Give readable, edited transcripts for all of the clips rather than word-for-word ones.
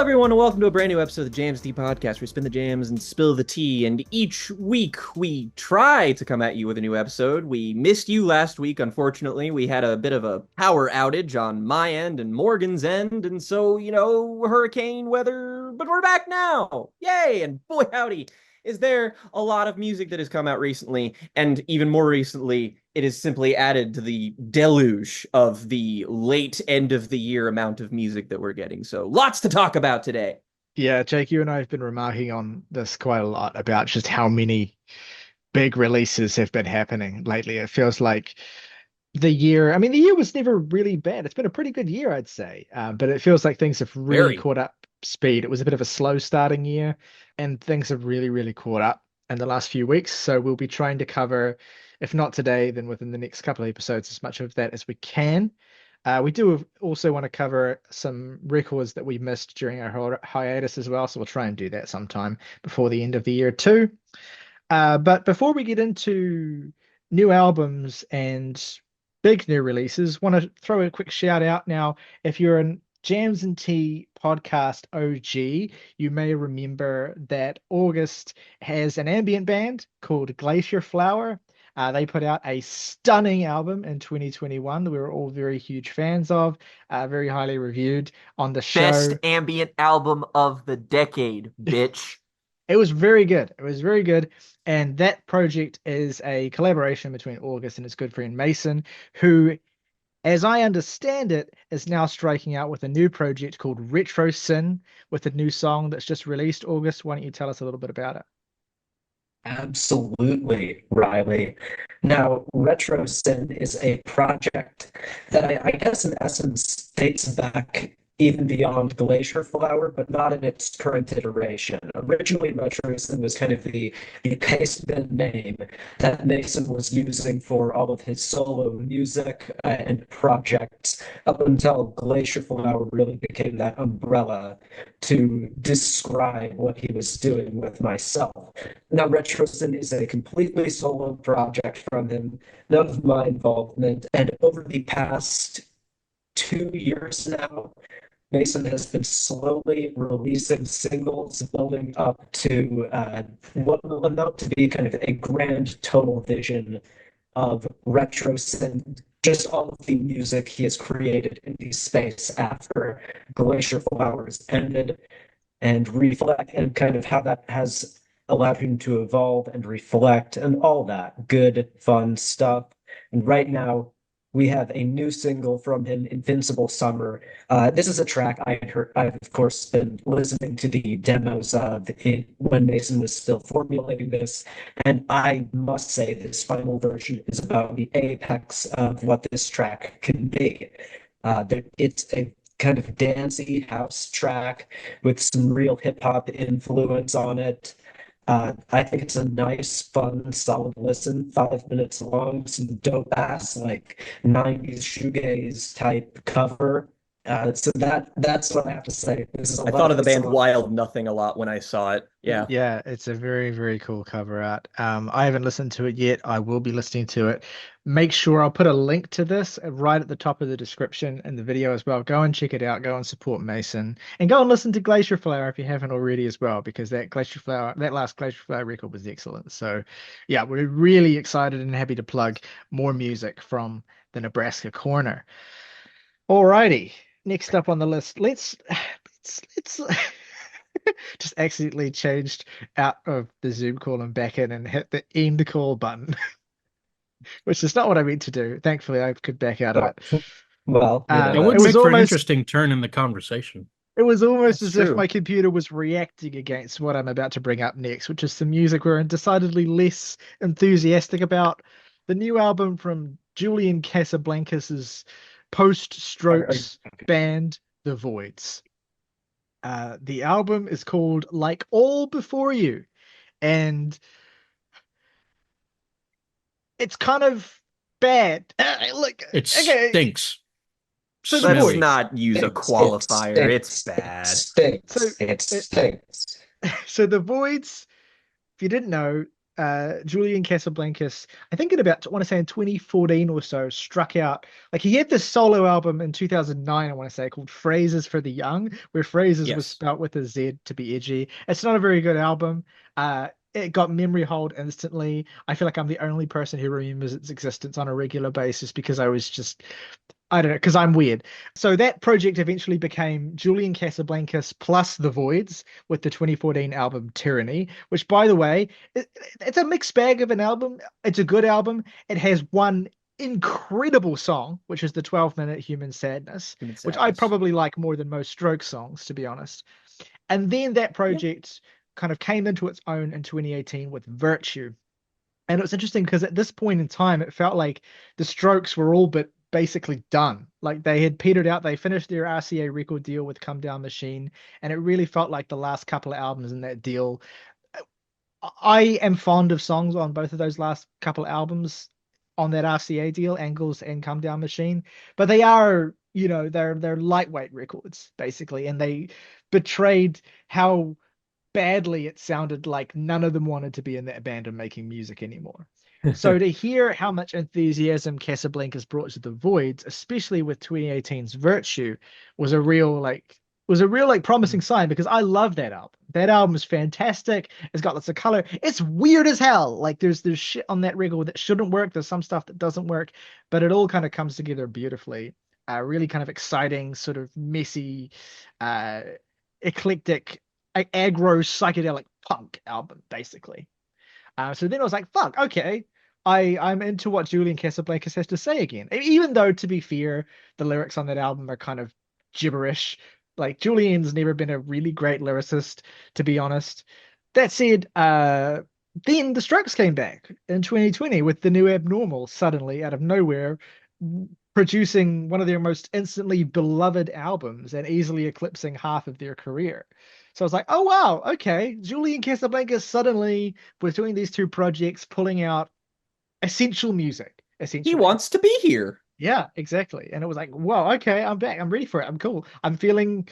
everyone, and welcome to a brand new episode of the Jams Tea Podcast, where we spin the jams and spill the tea. And each week, we try to come at you with a new episode. We missed you last week, unfortunately. We had a bit of a power outage on my end and Morgan's end, and so, hurricane weather, but we're back now! Yay! And boy, howdy, is there a lot of music that has come out recently, and even more recently, it is simply added to the deluge of the late end of the year amount of music that we're getting. So lots to talk about today. Yeah, Jake, you and I have been remarking on this quite a lot about just how many big releases have been happening lately. It feels like the year was never really bad. It's been a pretty good year, I'd say. But it feels like things have really Very. caught up speed. It was a bit of a slow starting year, and things have really, really caught up in the last few weeks. So we'll be trying to cover, if not today, then within the next couple of episodes, as much of that as we can. We do also want to cover some records that we missed during our hiatus as well, so we'll try and do that sometime before the end of the year too. But before we get into new albums and big new releases, want to throw a quick shout out now. If you're an Jams and Tea podcast OG, you may remember that August has an ambient band called Glacier Flower. They put out a stunning album in 2021 that we were all very huge fans of, very highly reviewed on the Best show. ambient album of the decade, bitch. It was very good. It was very good. And that project is a collaboration between August and his good friend Masen, who, as I understand it, is now striking out with a new project called Retro Sin with a new song that's just released. August, why don't you tell us a little bit about it? Absolutely, Riley. Now, RetroSyn is a project that I guess in essence dates back even beyond Glacier Flower, but not in its current iteration. Originally, RetroSyn was kind of the paste bin name that Mason was using for all of his solo music and projects up until Glacier Flower really became that umbrella to describe what he was doing with myself. Now, Retrosin is a completely solo project from him, none of my involvement. And over the past 2 years now, Mason has been slowly releasing singles, building up to what will amount to be kind of a grand total vision of Retrosin, just all of the music he has created in the space after Glacier Flowers ended, and reflect and kind of how that has allowed him to evolve and reflect and all that good, fun stuff. And right now, we have a new single from him, Invincible Summer. This is a track I had heard. I've, of course, been listening to the demos of it when Mason was still formulating this. And I must say, this final version is about the apex of what this track can be. It's a kind of dancey house track with some real hip hop influence on it. I think it's a nice, fun, solid listen. 5 minutes long, some dope ass like '90s shoegaze type cover. So that's what I have to say. This is a I thought lot. of the It's a band lot. Wild Nothing a lot when I saw it. Yeah. Yeah, it's a very, very cool cover art. I haven't listened to it yet. I will be listening to it. Make sure I'll put a link to this right at the top of the description in the video as well. Go and check it out. Go and support Mason. And go and listen to Glacier Flower if you haven't already as well, because that last Glacier Flower record was excellent. So yeah, we're really excited and happy to plug more music from the Nebraska corner. Alrighty. Next up on the list, let's just accidentally changed out of the Zoom call and back in and hit the end call button, which is not what I meant to do. Thankfully, I could back out of Well, it. It It would was make for an almost interesting turn in the conversation. it was almost That's as if true. my computer was reacting against what I'm about to bring up next, which is some music we're decidedly less enthusiastic about. The new album from Julian Casablancas's are post-Strokes band, The Voidz. The album is called Like All Before You, and it's kind of bad. Look, It okay, stinks. so the Let's Smelly. Voidz. not use a it qualifier. It's stinks. It bad. So stinks. It it, stinks. so the Voidz, if you didn't know, Julian Casablancas, I think I want to say in 2014 or so, struck out. Like he had this solo album in 2009, I want to say, called Phrases for the Young, where phrases was Yes. spelt with a Z to be edgy. It's not a very good album. It got memory hold instantly. I feel like I'm the only person who remembers its existence on a regular basis because I don't know, because I'm weird. So that project eventually became Julian Casablancas plus the Voidz with the 2014 album Tyranny, which, by the way, it's a mixed bag of an album. It's a good album. It has one incredible song, which is the 12-minute Human Sadness, Human which I sadness. probably like more than most Strokes songs, to be honest. And then that Yeah. project kind of came into its own in 2018 with Virtue. And it was interesting because at this point in time, it felt like the Strokes were all but basically done. Like they had petered out. They finished their RCA record deal with Come Down Machine, and it really felt like the last couple of albums in that deal. I am fond of songs on both of those last couple albums on that RCA deal, Angles and Come Down Machine, but they are, they're lightweight records basically, and they betrayed how badly it sounded like none of them wanted to be in that band and making music anymore. So to hear how much enthusiasm Casablancas brought to the Voidz, especially with 2018's Virtue, was a real like promising sign because I love that album. That album is fantastic. It's got lots of color. It's weird as hell. Like there's shit on that record that shouldn't work. There's some stuff that doesn't work, but it all kind of comes together beautifully. Really kind of exciting, sort of messy, uh, eclectic aggro psychedelic punk album, basically. So then I was like, fuck, okay. I'm into what Julian Casablancas has to say again. Even though, to be fair, the lyrics on that album are kind of gibberish. Like Julian's never been a really great lyricist, to be honest. That said, then the Strokes came back in 2020 with the new Abnormal suddenly out of nowhere, producing one of their most instantly beloved albums and easily eclipsing half of their career. So I was like, oh wow, okay. Julian Casablancas suddenly between these two projects pulling out essential music, He essentially. wants to be here. Yeah, exactly. And it was like, whoa, okay, I'm back. I'm ready for it. I'm cool. I'm feeling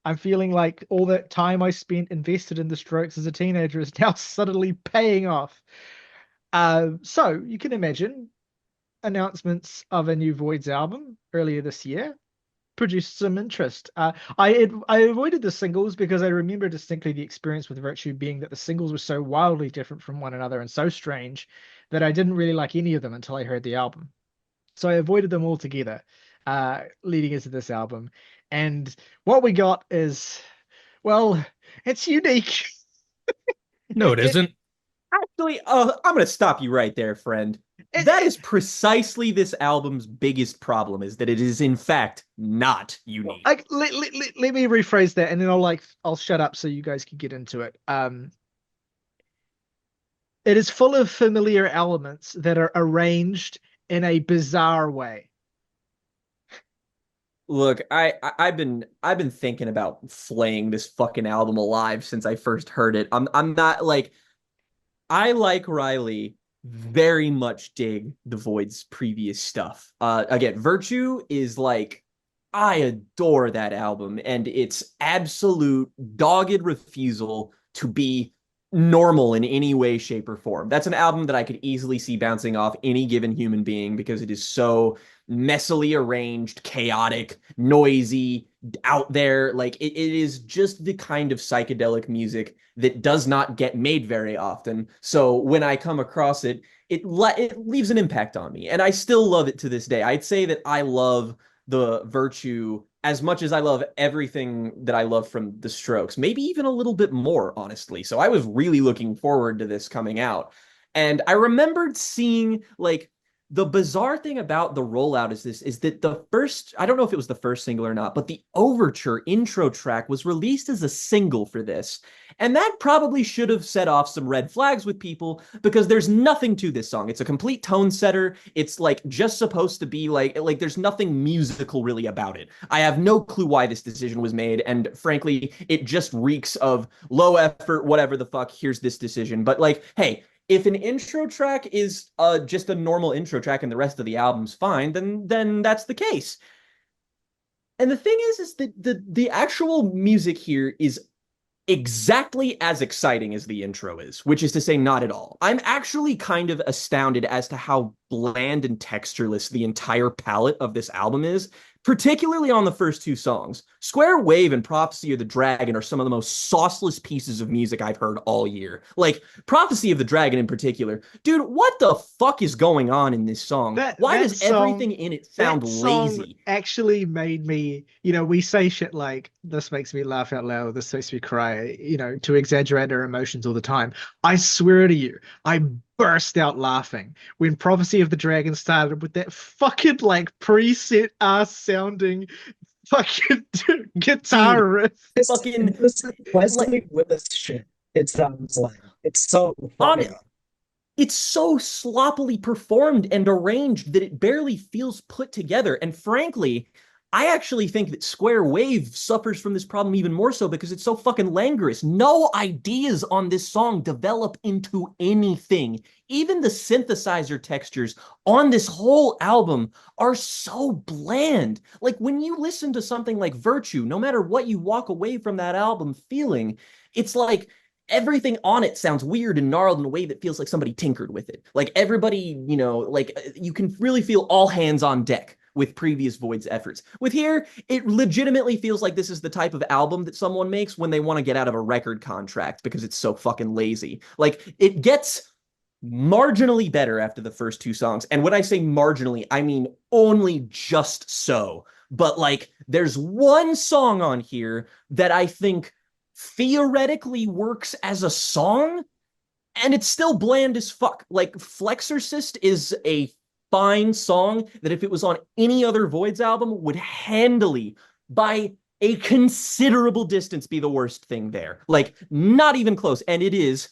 like all that time I spent invested in the Strokes as a teenager is now suddenly paying off. So you can imagine announcements of a new Voidz album earlier this year produced some interest. I avoided the singles because I remember distinctly the experience with Virtue being that the singles were so wildly different from one another and so strange that I didn't really like any of them until I heard the album. So I avoided them altogether, leading into this album. And what we got is, well, it's unique. No, it It, isn't. Actually, I'm gonna stop you right there, friend. it, That it, is precisely this album's biggest problem, is that it is in fact not unique. let me rephrase that, and then I'll shut up so you guys can get into it. It is full of familiar elements that are arranged in a bizarre way. Look, I've been thinking about flaying this fucking album alive since I first heard it. I'm not like I like Riley very much dig the Void's previous stuff. Again, Virtue is like I adore that album and its absolute dogged refusal to be normal in any way, shape, or form. That's an album that I could easily see bouncing off any given human being because it is so messily arranged, chaotic, noisy, out there. Like it is just the kind of psychedelic music that does not get made very often. So when I come across it, it leaves an impact on me, and I still love it to this day. I'd say that I love the Virtue as much as I love everything that I love from the Strokes, maybe even a little bit more, honestly. So I was really looking forward to this coming out. And I remembered seeing like the bizarre thing about the rollout is that the first, I don't know if it was the first single or not, but the overture intro track was released as a single for this. And that probably should have set off some red flags with people because there's nothing to this song. It's a complete tone setter. It's like just supposed to be like there's nothing musical really about it. I have no clue why this decision was made, and frankly, it just reeks of low effort, whatever the fuck. Here's this decision. But like, hey, if an intro track is just a normal intro track and the rest of the album's fine, then that's the case. And the thing is that the actual music here is exactly as exciting as the intro is, which is to say, not at all. I'm actually kind of astounded as to how bland and textureless the entire palette of this album is, particularly on the first two songs. Square Wave and Prophecy of the Dragon are some of the most sauceless pieces of music I've heard all year. Like, Prophecy of the Dragon in particular. Dude, what the fuck is going on in this song? Why That does song everything in it sound that song lazy? actually made me, we say shit like this makes me laugh out loud, this makes me cry, to exaggerate our emotions all the time. I swear to you, I burst out laughing when Prophecy of the Dragon started with that fucking like preset ass sounding fucking guitar Dude, riff. fucking, This like, Wesley Willis shit, it sounds like. It's so on funny. it's so sloppily performed and arranged that it barely feels put together. And frankly, I actually think that Square Wave suffers from this problem even more so because it's so fucking languorous. No ideas on this song develop into anything. Even the synthesizer textures on this whole album are so bland. Like when you listen to something like Virtue, no matter what you walk away from that album feeling, it's like everything on it sounds weird and gnarled in a way that feels like somebody tinkered with it. Like everybody, you can really feel all hands on deck with previous Voidz efforts. With here, it legitimately feels like this is the type of album that someone makes when they want to get out of a record contract because it's so fucking lazy. Like it gets marginally better after the first two songs. And when I say marginally, I mean only just so. But like there's one song on here that I think theoretically works as a song, and it's still bland as fuck. Like Flexorcist is a fine song that if it was on any other Voidz album would handily, by a considerable distance, be the worst thing there. Like not even close. And it is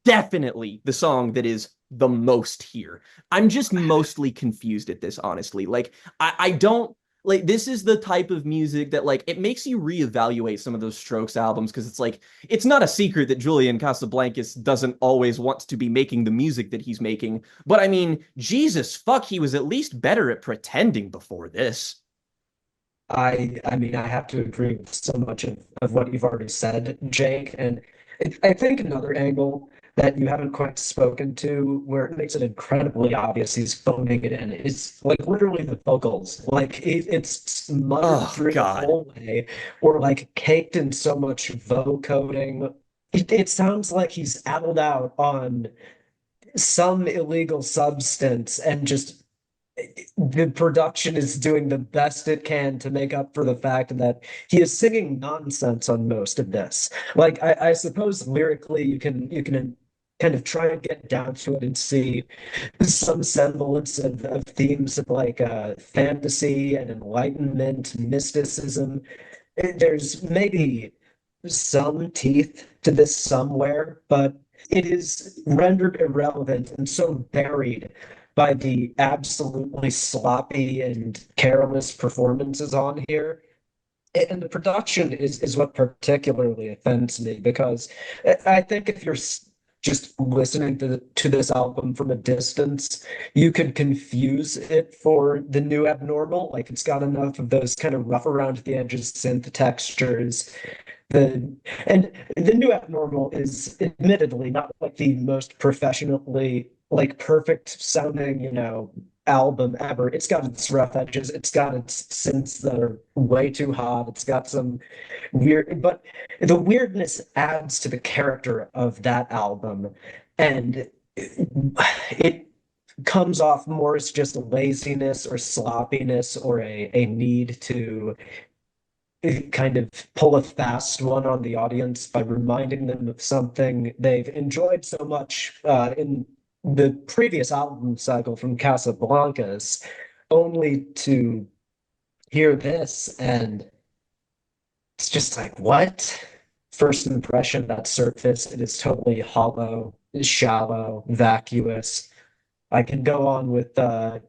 definitely the song that is the most here. I'm just mostly confused at this, honestly. Like, I don't like this is the type of music that like it makes you reevaluate some of those Strokes albums because it's like it's not a secret that Julian Casablancas doesn't always want to be making the music that he's making. But I mean, Jesus fuck, he was at least better at pretending before this. I mean, I have to agree with so much of what you've already said, Jake. And I think another angle that you haven't quite spoken to, where it makes it incredibly obvious he's phoning it in, is like literally the vocals. Like it's muttered Oh through the God. whole way, or like caked in so much vocoding. It sounds like he's addled out on some illegal substance and just the production is doing the best it can to make up for the fact that he is singing nonsense on most of this. Like I suppose lyrically you can kind of try and get down to it and see some semblance of themes of like fantasy and enlightenment, mysticism. There's maybe some teeth to this somewhere, but it is rendered irrelevant and so buried by the absolutely sloppy and careless performances on here. And the production is what particularly offends me because I think if you're just listening to this album from a distance, you could confuse it for the new abnormal. Like it's got enough of those kind of rough around the edges synth textures the and the new abnormal is admittedly not like the most professionally like perfect sounding, album ever. It's got its rough edges, it's got its synths that are way too hot, it's got some weird, but the weirdness adds to the character of that album, and it comes off more as just laziness or sloppiness or a need to kind of pull a fast one on the audience by reminding them of something they've enjoyed so much in the previous album cycle from Casablancas, only to hear this and it's just like, what? First impression, that surface, it is totally hollow, shallow, vacuous. I can go on with I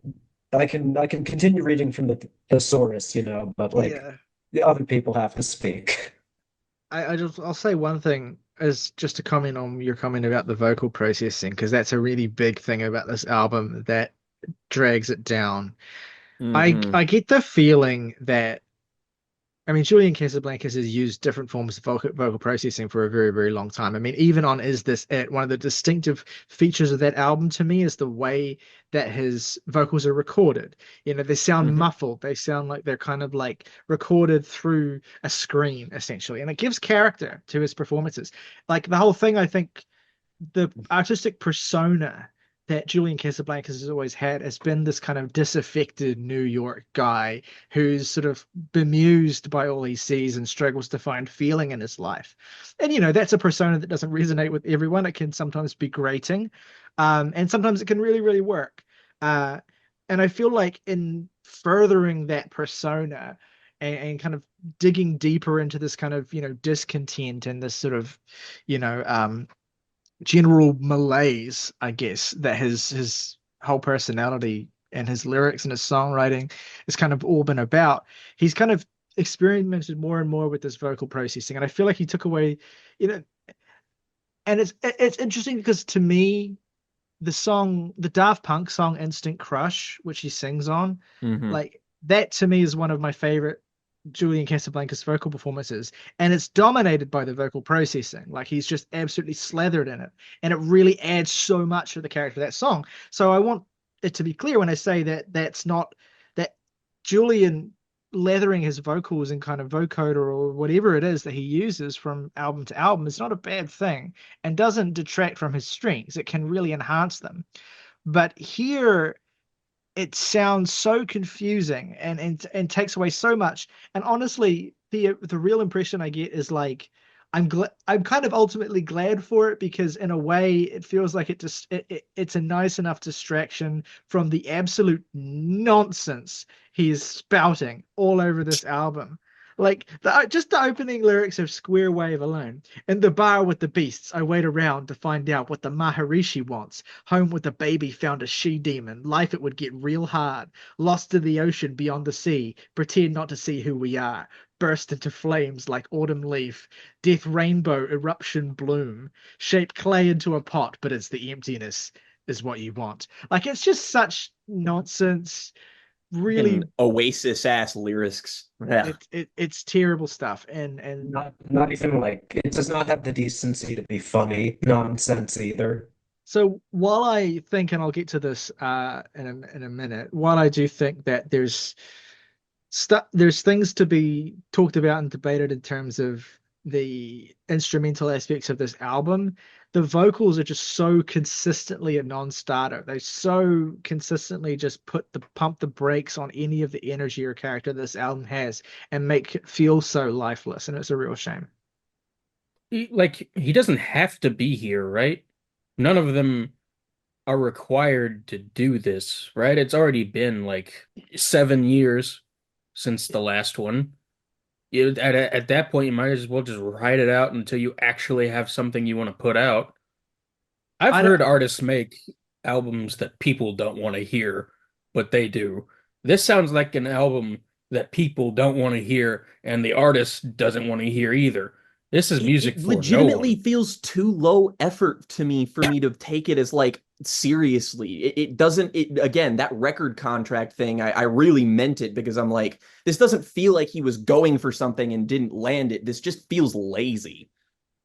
can continue reading from the thesaurus, but like Yeah. the other people have to speak. I'll say one thing is just to comment on your comment about the vocal processing, because that's a really big thing about this album that drags it down. I Mm-hmm. I get the feeling that I mean, Julian Casablancas has used different forms of vocal processing for a very, very long time. I mean, even on Is This It, one of the distinctive features of that album to me is the way that his vocals are recorded. You know, they sound muffled. They sound like they're kind of like recorded through a screen, essentially. And it gives character to his performances. Like the whole thing, I think the artistic persona that Julian Casablancas has always had has been this kind of disaffected New York guy who's sort of bemused by all he sees and struggles to find feeling in his life. And, you know, that's a persona that doesn't resonate with everyone. It can sometimes be grating, and sometimes it can really, really work. Uh, and I feel like in furthering that persona and kind of digging deeper into this kind of, you know, discontent and this sort of, you know, general malaise, I guess, that his whole personality and his lyrics and his songwriting has kind of all been about. He's kind of experimented more and more with this vocal processing, and I feel like he took away, you know, and it's interesting because to me, the Daft Punk song "Instant Crush," which he sings on, like that to me is one of my favorite Julian Casablancas vocal performances, and it's dominated by the vocal processing. Like he's just absolutely slathered in it, and it really adds so much to the character of that song. So I want it to be clear when I say that that's not that Julian lathering his vocals in kind of vocoder or whatever it is that he uses from album to album is not a bad thing and doesn't detract from his strengths. It can really enhance them. But here it sounds so confusing and takes away so much. And honestly, the real impression I get is like I'm kind of ultimately glad for it because in a way it feels like it's a nice enough distraction from the absolute nonsense he's spouting all over this album. Like just the opening lyrics of Square Wave alone. In the bar with the beasts, I wait around to find out what the Maharishi wants. Home with the baby found a she-demon. Life it would get real hard. Lost in the ocean beyond the sea. Pretend not to see who we are. Burst into flames like autumn leaf. Death rainbow eruption bloom. Shape clay into a pot, but it's the emptiness is what you want. Like it's just such nonsense. Really Oasis ass lyrics. Yeah. it's terrible stuff and Not even like it does not have the decency to be funny nonsense either. so while I think, and I'll get to this in a minute, while I do think that there's things to be talked about and debated in terms of the instrumental aspects of this album, the vocals are just so consistently a non-starter. They so consistently just pump the brakes on any of the energy or character this album has and make it feel so lifeless, and it's a real shame. He doesn't have to be here, right? None of them are required to do this, right? It's already been like 7 years since the last one. At that point, you might as well just write it out until you actually have something you want to put out. I've I heard don't, artists make albums that people don't want to hear, but they do. This sounds like an album that people don't want to hear, and the artist doesn't want to hear either. This is It music for no legitimately one. feels too low effort to me for me to take it as like seriously. It doesn't, it again, that record contract thing, I really meant it because I'm like, this doesn't feel like he was going for something and didn't land it. This just feels lazy.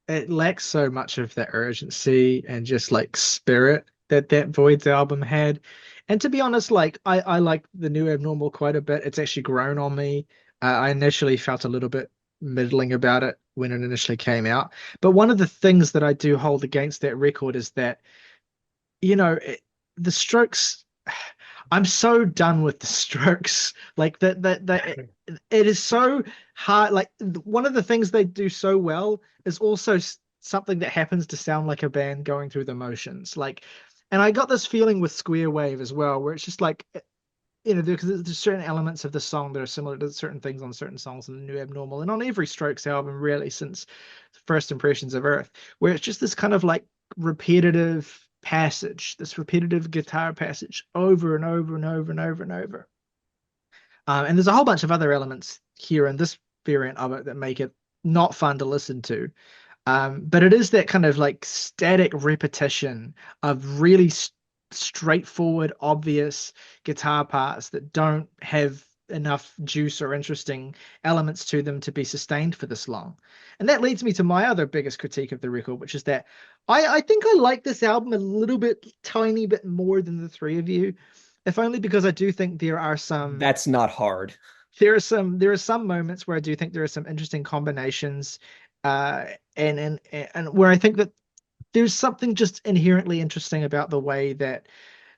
it lacks so much of that urgency and just like spirit that Voidz album had. And to be honest, like I like the new Abnormal quite a bit. It's actually grown on me. I initially felt a little bit middling about it when it initially came out. But one of the things that I do hold against that record is that, you know, the Strokes. I'm so done with the Strokes. Like that it is so hard. Like one of the things they do so well is also something that happens to sound like a band going through the motions. Like, and I got this feeling with Square Wave as well, where it's just like, you know, because there's certain elements of the song that are similar to certain things on certain songs in the New Abnormal and on every Strokes album, really, since First Impressions of Earth, where it's just this kind of like repetitive passage, this repetitive guitar passage over and over and over and over and over. And there's a whole bunch of other elements here in this variant of it that make it not fun to listen to. But it is that kind of like static repetition of really straightforward, obvious guitar parts that don't have enough juice or interesting elements to them to be sustained for this long. And that leads me to my other biggest critique of the record, which is that I think I like this album a little bit, tiny bit more than the three of you, if only because I do think there are some That's not hard. there are some moments where I do think there are some interesting combinations, uh, and where I think that there's something just inherently interesting about the way that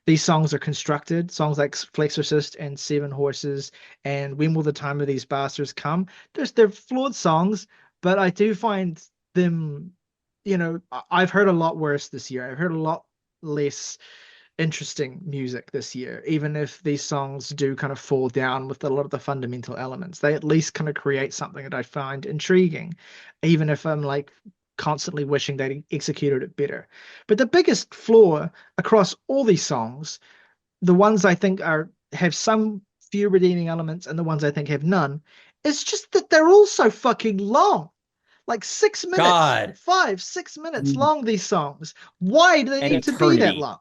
these songs are constructed. Songs like Flexorcist and Seven Horses and When Will the Time of These Bastards Come? They're flawed songs, but I do find them, I've heard a lot worse this year. I've heard a lot less interesting music this year, even if these songs do kind of fall down with a lot of the fundamental elements. They at least kind of create something that I find intriguing, even if I'm like constantly wishing they'd executed it better. But the biggest flaw across all these songs, the ones I think have some few redeeming elements and the ones I think have none, is just that they're all so fucking long. Like 6 minutes, God. 5, 6 minutes long, these songs. Why do they An need to be that eternity. long?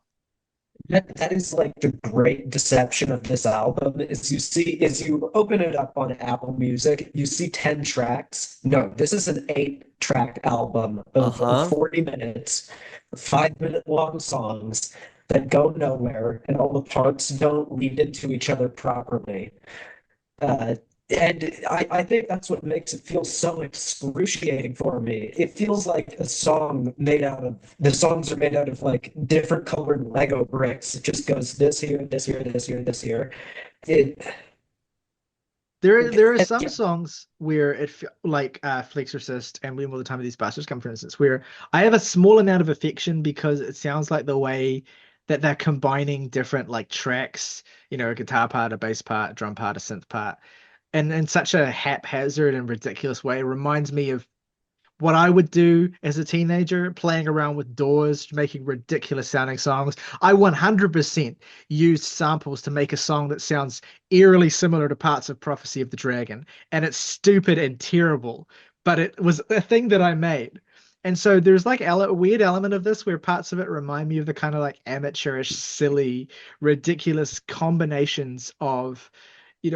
That is like the great deception of this album is as you open it up on Apple Music, you see 10 tracks. No, this is an 8-track album of 40 minutes, 5-minute long songs that go nowhere, and all the parts don't lead into each other properly. And I think that's what makes it feel so excruciating for me. It feels like the songs are made out of like different colored Lego bricks. It just goes this here, this here, this here, this here. It There are some yeah. songs where like Flexorcist and When Will the Time of These Bastards Come, for instance, where I have a small amount of affection because it sounds like the way that they're combining different like tracks, a guitar part, a bass part, a drum part, a synth part, and in such a haphazard and ridiculous way. It reminds me of what I would do as a teenager, playing around with Doors, making ridiculous sounding songs. I 100% used samples to make a song that sounds eerily similar to parts of Prophecy of the Dragon. And it's stupid and terrible, but it was a thing that I made. And so there's like a weird element of this where parts of it remind me of the kind of like amateurish, silly, ridiculous combinations of,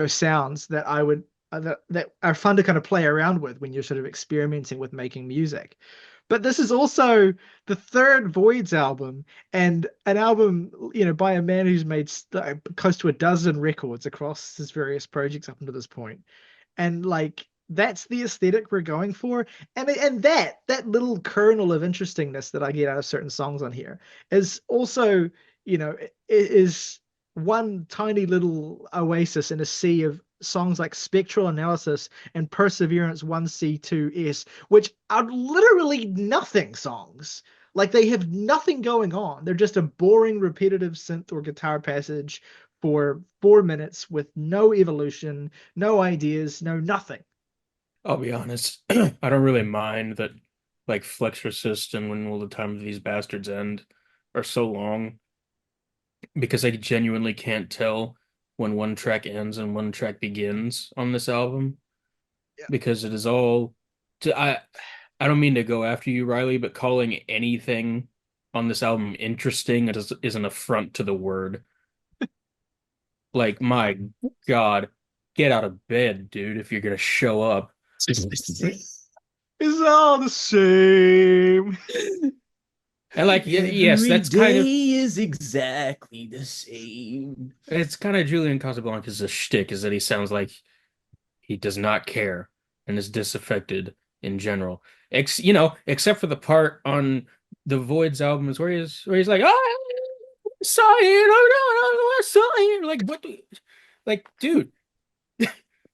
sounds that I would that are fun to kind of play around with when you're sort of experimenting with making music. But this is also the third Voidz album, and an album, by a man who's made close to a dozen records across his various projects up until this point. And like that's the aesthetic we're going for. And that little kernel of interestingness that I get out of certain songs on here is also, is one tiny little oasis in a sea of songs like Spectral Analysis and Perseverance 1C2S, which are literally nothing songs. Like they have nothing going on. They're just a boring, repetitive synth or guitar passage for 4 minutes with no evolution, no ideas, no nothing. I'll be honest, I don't really mind that like Flexorcist and When Will the Time of These Bastards End are so long because I genuinely can't tell when one track ends and one track begins on this album. Yeah. Because it is all I don't mean to go after you, Riley, but calling anything on this album interesting is an affront to the word. Like, my God, get out of bed, dude, if you're gonna show up. It's all the same. And like, yes, that's kind of is exactly the same. it's kind of Julian Casablancas' shtick is that he sounds like he does not care and is disaffected in general. Except for the part on the Voidz albums where he's like, oh, I saw it, oh no, I saw it. Like, what? Like, dude,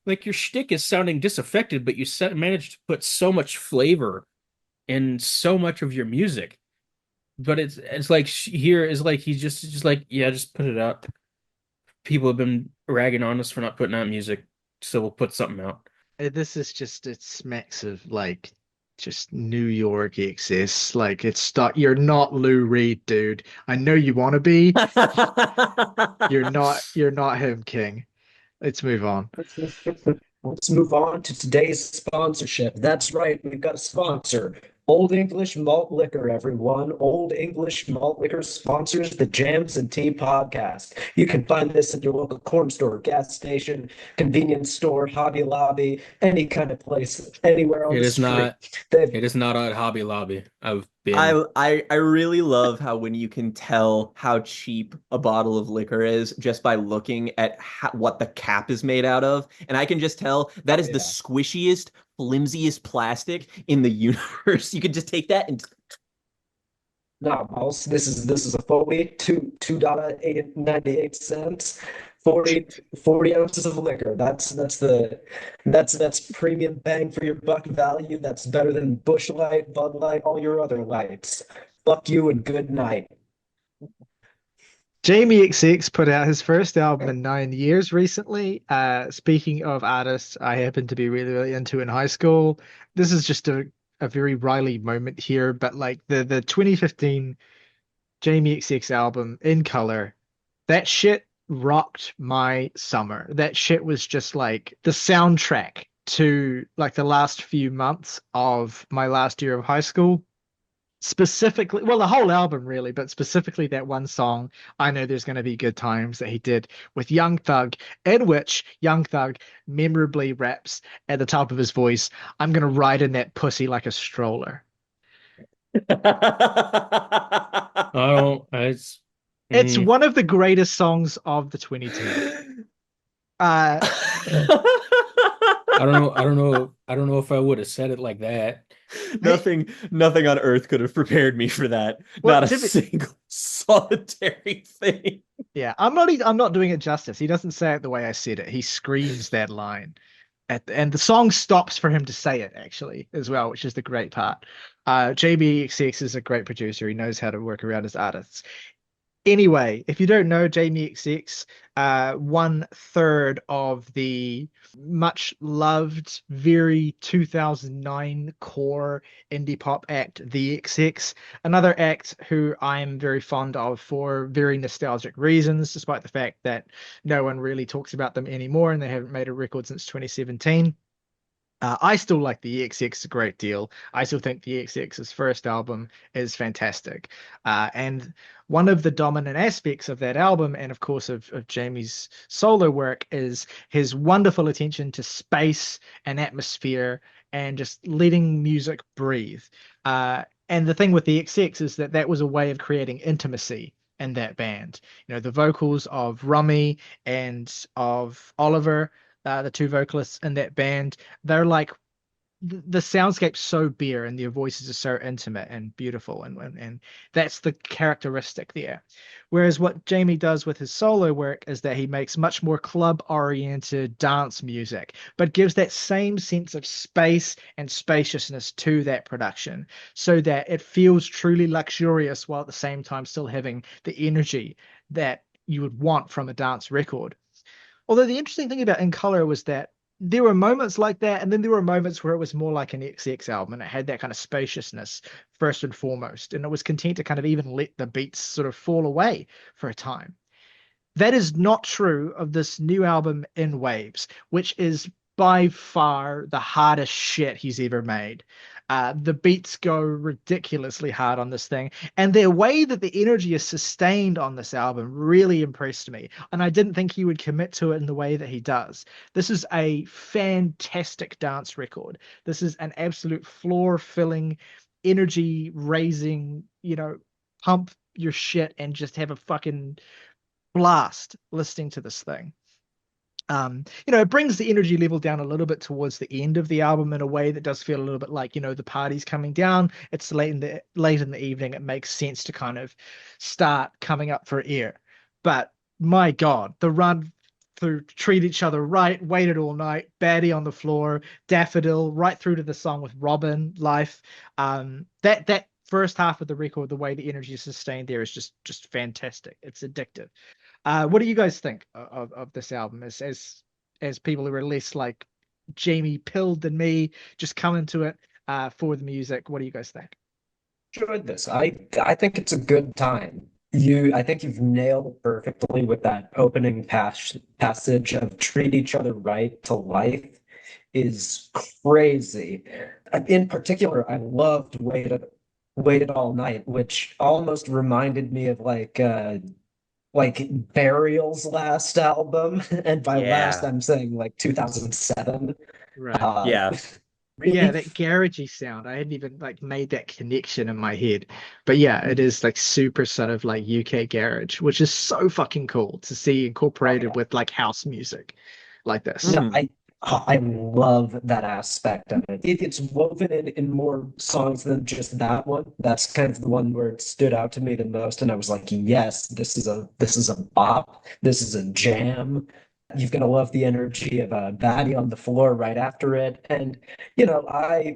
like your shtick is sounding disaffected, but you managed to put so much flavor in so much of your music. But it's like here is like he's just like, yeah, just put it out. People have been ragging on us for not putting out music, so we'll put something out. This is just, it smacks of like just New York excess. Like you're not Lou Reed, dude. I know you want to be. You're not him, King. Let's move on. Let's move on to today's sponsorship. That's right, we've got a sponsor. Old English Malt Liquor, everyone. Old English Malt Liquor sponsors the Jams and Tea podcast. You can find this in your local corn store, gas station, convenience store, Hobby Lobby, any kind of place, anywhere on It the is street. not. They've It is not at Hobby Lobby. I've been. I really love how when you can tell how cheap a bottle of liquor is just by looking at what the cap is made out of, and I can just tell that is the yeah. squishiest, flimsiest plastic in the universe. You could just take that and No, Mouse, this is a Foley, $2.98, 40 ounces of liquor. That's premium bang for your buck value. That's better than Bush Light, Bud Light, all your other lights. Fuck you and good night. Jamie XX put out his first album in 9 years recently. Speaking of artists I happened to be really, really into in high school, this is just a very Riley moment here, but like the 2015 Jamie XX album In Color, that shit rocked my summer. That shit was just like the soundtrack to like the last few months of my last year of high school. Specifically, well, the whole album really, but specifically that one song, I Know There's Gonna Be Good Times, that he did with Young Thug, in which Young Thug memorably raps at the top of his voice, "I'm gonna ride in that pussy like a stroller." I don't. It's. It's mm, one of the greatest songs of the 2010s. Uh, I don't know. I don't know. I don't know if I would have said it like that. hey, nothing on earth could have prepared me for that. well, Not a single solitary thing. yeah, I'm not doing it justice. He doesn't say it the way I said it. He screams that line. And the song stops for him to say it actually as well, which is the great part. JBXX is a great producer. He knows how to work around his artists. Anyway, if you don't know Jamie XX, one third of the much loved, very 2009 core indie pop act, The XX, another act who I'm very fond of for very nostalgic reasons, despite the fact that no one really talks about them anymore and they haven't made a record since 2017. I still like the EXX a great deal. I still think the EXX's first album is fantastic. And one of the dominant aspects of that album, and of course of Jamie's solo work, is his wonderful attention to space and atmosphere and just letting music breathe. And the thing with the XX is that that was a way of creating intimacy in that band. You know, the vocals of Rummy and of Oliver, the two vocalists in that band, they're like the soundscape's so bare and their voices are so intimate and beautiful, and that's the characteristic there. Whereas what Jamie does with his solo work is that he makes much more club oriented dance music, but gives that same sense of space and spaciousness to that production so that it feels truly luxurious while at the same time still having the energy that you would want from a dance record. Although the interesting thing about In Color was that there were moments like that, and then there were moments where it was more like an XX album, and it had that kind of spaciousness first and foremost, and it was content to kind of even let the beats sort of fall away for a time. That is not true of this new album In Waves, which is by far the hardest shit he's ever made. The beats go ridiculously hard on this thing, and the way that the energy is sustained on this album really impressed me. And I didn't think he would commit to it in the way that he does. This is a fantastic dance record. This is an absolute floor filling, energy raising, pump your shit and just have a fucking blast listening to this thing. It brings the energy level down a little bit towards the end of the album in a way that does feel a little bit like, the party's coming down. It's late in the evening. It makes sense to kind of start coming up for air. But my God, the run through Treat Each Other Right, Waited All Night, Baddie on the Floor, Daffodil, right through to the song with Robin, Life. That first half of the record, the way the energy is sustained there is just fantastic. It's addictive. What do you guys think of this album as people who are less like Jamie pilled than me, just come into it for the music? What do you guys think? Enjoyed this. I think it's a good time. I think you've nailed perfectly with that opening passage of treat each other right to life is crazy. in particular, I loved Waited All Night, which almost reminded me of like Burial's last album, and by last Yeah. I'm saying like 2007. Right. Uh, Yeah. Yeah, really, that garagey sound. I hadn't even like made that connection in my head. But yeah, it is like super sort of like UK garage, which is so fucking cool to see oh incorporated yeah, with like house music like this. no, Mhm. I love that aspect of it. It's woven in more songs than just that one. That's kind of the one where it stood out to me the most, and I was like, yes, this is a bop. This is a jam. You're gonna love the energy of a baddie on the floor right after it, and I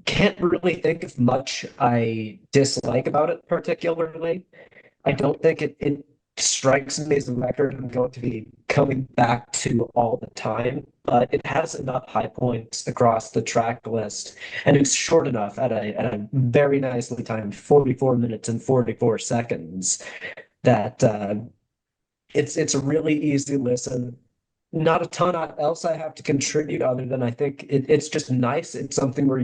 can't really think of much I dislike about it particularly. I don't think it strikes me as a record I'm going to be coming back to all the time, but it has enough high points across the track list, and it's short enough at a very nicely timed 44 minutes and 44 seconds that it's a really easy listen. Not a ton else I have to contribute other than I think it's just nice. It's something where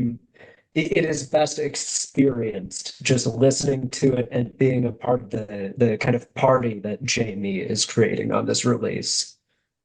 it is best experienced just listening to it and being a part of the kind of party that Jamie is creating on this release.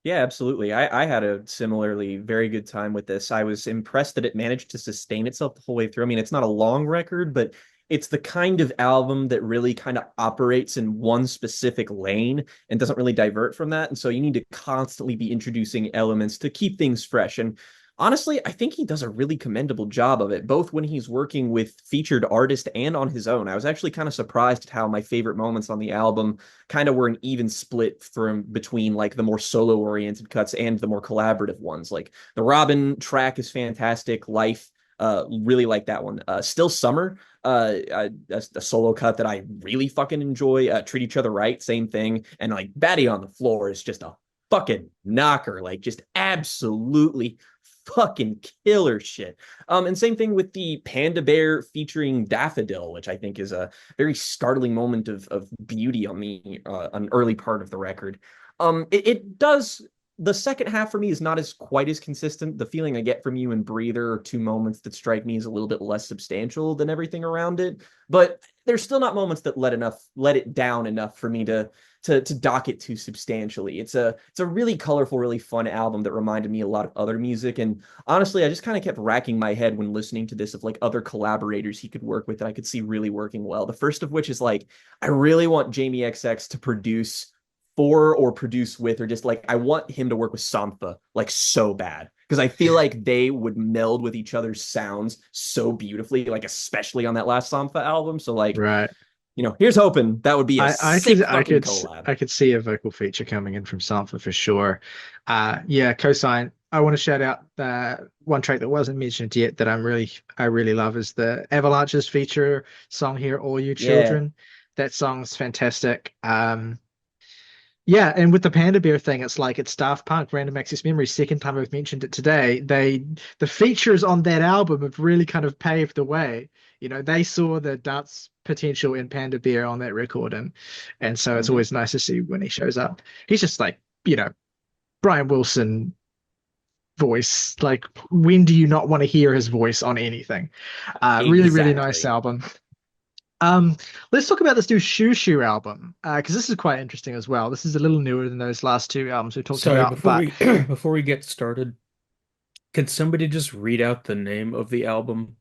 Yeah, absolutely. I had a similarly very good time with this. I was impressed that it managed to sustain itself the whole way through. I mean, it's not a long record, but it's the kind of album that really kind of operates in one specific lane and doesn't really divert from that. And so you need to constantly be introducing elements to keep things fresh. And honestly, I think he does a really commendable job of it, both when he's working with featured artists and on his own. I was actually kind of surprised at how my favorite moments on the album kind of were an even split from between like the more solo oriented cuts and the more collaborative ones. Like the Robin track is fantastic. Life, really like that one. Still Summer, a solo cut that I really fucking enjoy. Treat Each Other Right, same thing. And like Batty on the Floor is just a fucking knocker, like just absolutely fucking killer shit. And same thing with the Panda Bear featuring Daffodil, which I think is a very startling moment of beauty on the an early part of the record. It does the second half for me is not as quite as consistent. The feeling I get from You and Breather are two moments that strike me as a little bit less substantial than everything around it. But there's still not moments that let it down enough for me to dock it too substantially. It's a really colorful, really fun album that reminded me a lot of other music. And honestly, I just kind of kept racking my head when listening to this of like other collaborators he could work with that I could see really working well. The first of which is like, I really want Jamie XX to produce for or produce with, or just like I want him to work with Sampha like so bad. Because I feel like they would meld with each other's sounds so beautifully, like especially on that last Sampha album. So like, Right. here's hoping that would be a I sick could fucking collab. I could see a vocal feature coming in from Sampha for sure. Yeah, Cosign. I want to shout out one track that wasn't mentioned yet that I really love is the Avalanches feature song here, All You Yeah. Children. That song's fantastic. Yeah, and with the Panda Bear thing, it's like it's Daft Punk, Random Access Memory. Second time I've mentioned it today. The features on that album have really kind of paved the way. They saw the dance potential in Panda Bear on that record, and so it's Mhm. always nice to see when he shows up. He's just like, Brian Wilson voice. Like, when do you not want to hear his voice on anything? Really, really nice Exactly. album. Um, let's talk about this new Xiu Xiu album, because this is quite interesting as well. This is a little newer than those last two albums we talked Sorry, about, before but we before we get started, can somebody just read out the name of the album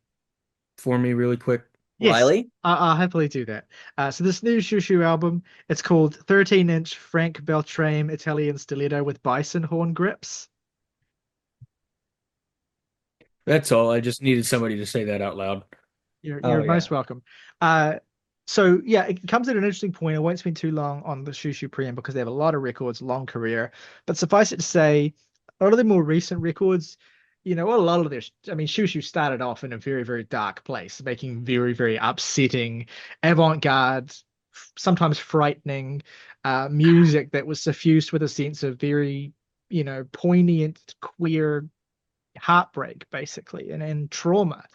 for me really quick? yes, Riley? I'll happily do that. So this new Xiu Xiu album, it's called 13-inch Frank Beltrame Italian Stiletto with Bison Horn Grips. That's all. I just needed somebody to say that out loud. Oh You're most yeah. welcome. Uh, so yeah, it comes at an interesting point. I won't spend too long on the Xiu Xiu preamble because they have a lot of records, long career. But suffice it to say, a lot of the more recent records, well, a lot of their, I mean, Xiu Xiu started off in a very, very dark place, making very, very upsetting, avant-garde, sometimes frightening music that was suffused with a sense of very, poignant queer heartbreak basically and trauma.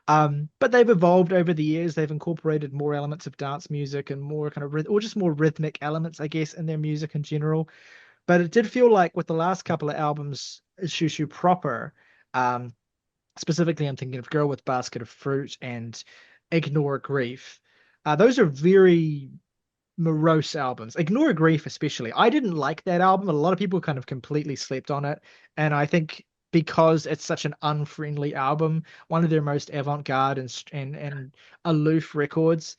But they've evolved over the years. They've incorporated more elements of dance music and more kind of or just more rhythmic elements, I guess, in their music in general. But it did feel like with the last couple of albums, Shushu proper, um, Specifically, I'm thinking of Girl with Basket of Fruit and Ignore Grief. Those are very morose albums. Ignore Grief, especially. I didn't like that album. A lot of people kind of completely slept on it. And I think because it's such an unfriendly album, one of their most avant-garde and aloof records.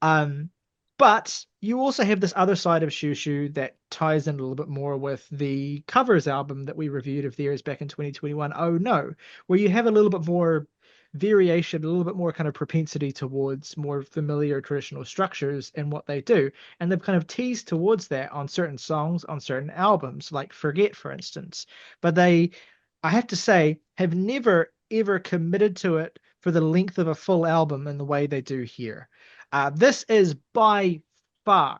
Um, but you also have this other side of Xiu Xiu that ties in a little bit more with the covers album that we reviewed of theirs back in 2021. Oh no, where you have a little bit more variation, a little bit more kind of propensity towards more familiar traditional structures in what they do. And they've kind of teased towards that on certain songs, on certain albums, like Forget, for instance. But they, I have to say, have never ever committed to it for the length of a full album in the way they do here. This is by far,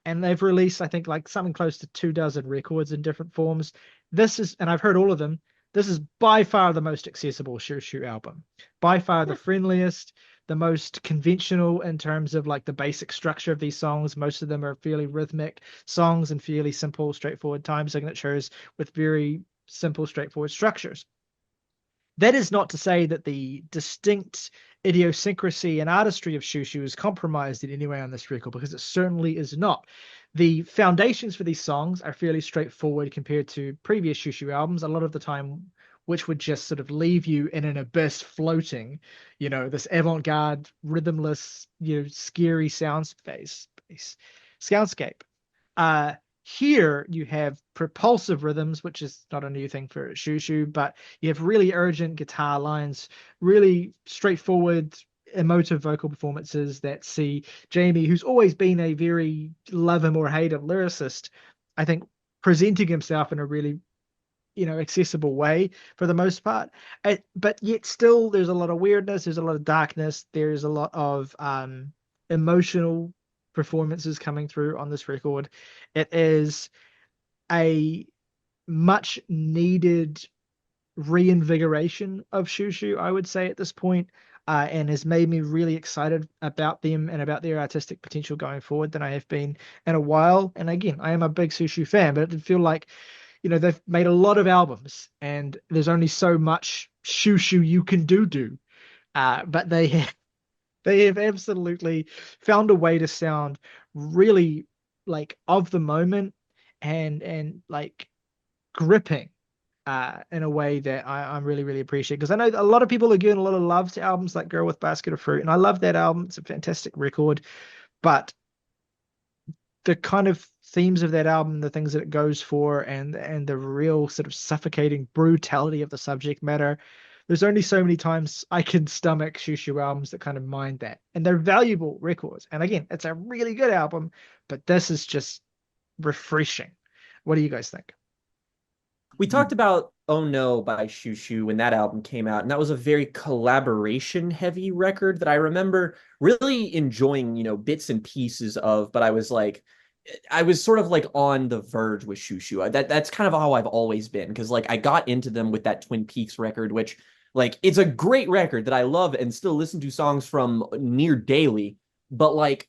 and they've released, I think, like something close to 24 records in different forms. This is, and I've heard all of them. This is by far the most accessible Xiu Xiu album. By far the friendliest, the most conventional in terms of like the basic structure of these songs. Most of them are fairly rhythmic songs and fairly simple, straightforward time signatures with very simple, straightforward structures. That is not to say that the distinct idiosyncrasy and artistry of Xiu Xiu is compromised in any way on this record, because it certainly is not. The foundations for these songs are fairly straightforward compared to previous Xiu Xiu albums, a lot of the time, which would just sort of leave you in an abyss floating, this avant-garde, rhythmless, scary soundscape. Uh, Here you have propulsive rhythms, which is not a new thing for Xiu Xiu, but you have really urgent guitar lines, really straightforward, emotive vocal performances that see Jamie, who's always been a very love him or hate him lyricist, I think presenting himself in a really accessible way for the most part. But yet still there's a lot of weirdness, there's a lot of darkness, there's a lot of emotional performances coming through on this record. It is a much needed reinvigoration of Xiu Xiu, I would say, at this point, and has made me really excited about them and about their artistic potential going forward than I have been in a while. And again, I am a big Xiu Xiu fan, but it did feel like, they've made a lot of albums and there's only so much Xiu Xiu you can do. But they have absolutely found a way to sound really like of the moment and like gripping in a way that I'm really, really appreciate. Because I know a lot of people are giving a lot of love to albums like Girl with Basket of Fruit, and I love that album. It's a fantastic record. But the kind of themes of that album, the things that it goes for, and the real sort of suffocating brutality of the subject matter, there's only so many times I can stomach Xiu Xiu albums that kind of mind that. And they're valuable records. And again, it's a really good album, but this is just refreshing. What do you guys think? We talked about Oh No by Xiu Xiu when that album came out, and that was a very collaboration heavy record that I remember really enjoying, bits and pieces of, but I was sort of like on the verge with Xiu Xiu. That's kind of how I've always been, because like I got into them with that Twin Peaks record, which like it's a great record that I love and still listen to songs from near daily, but like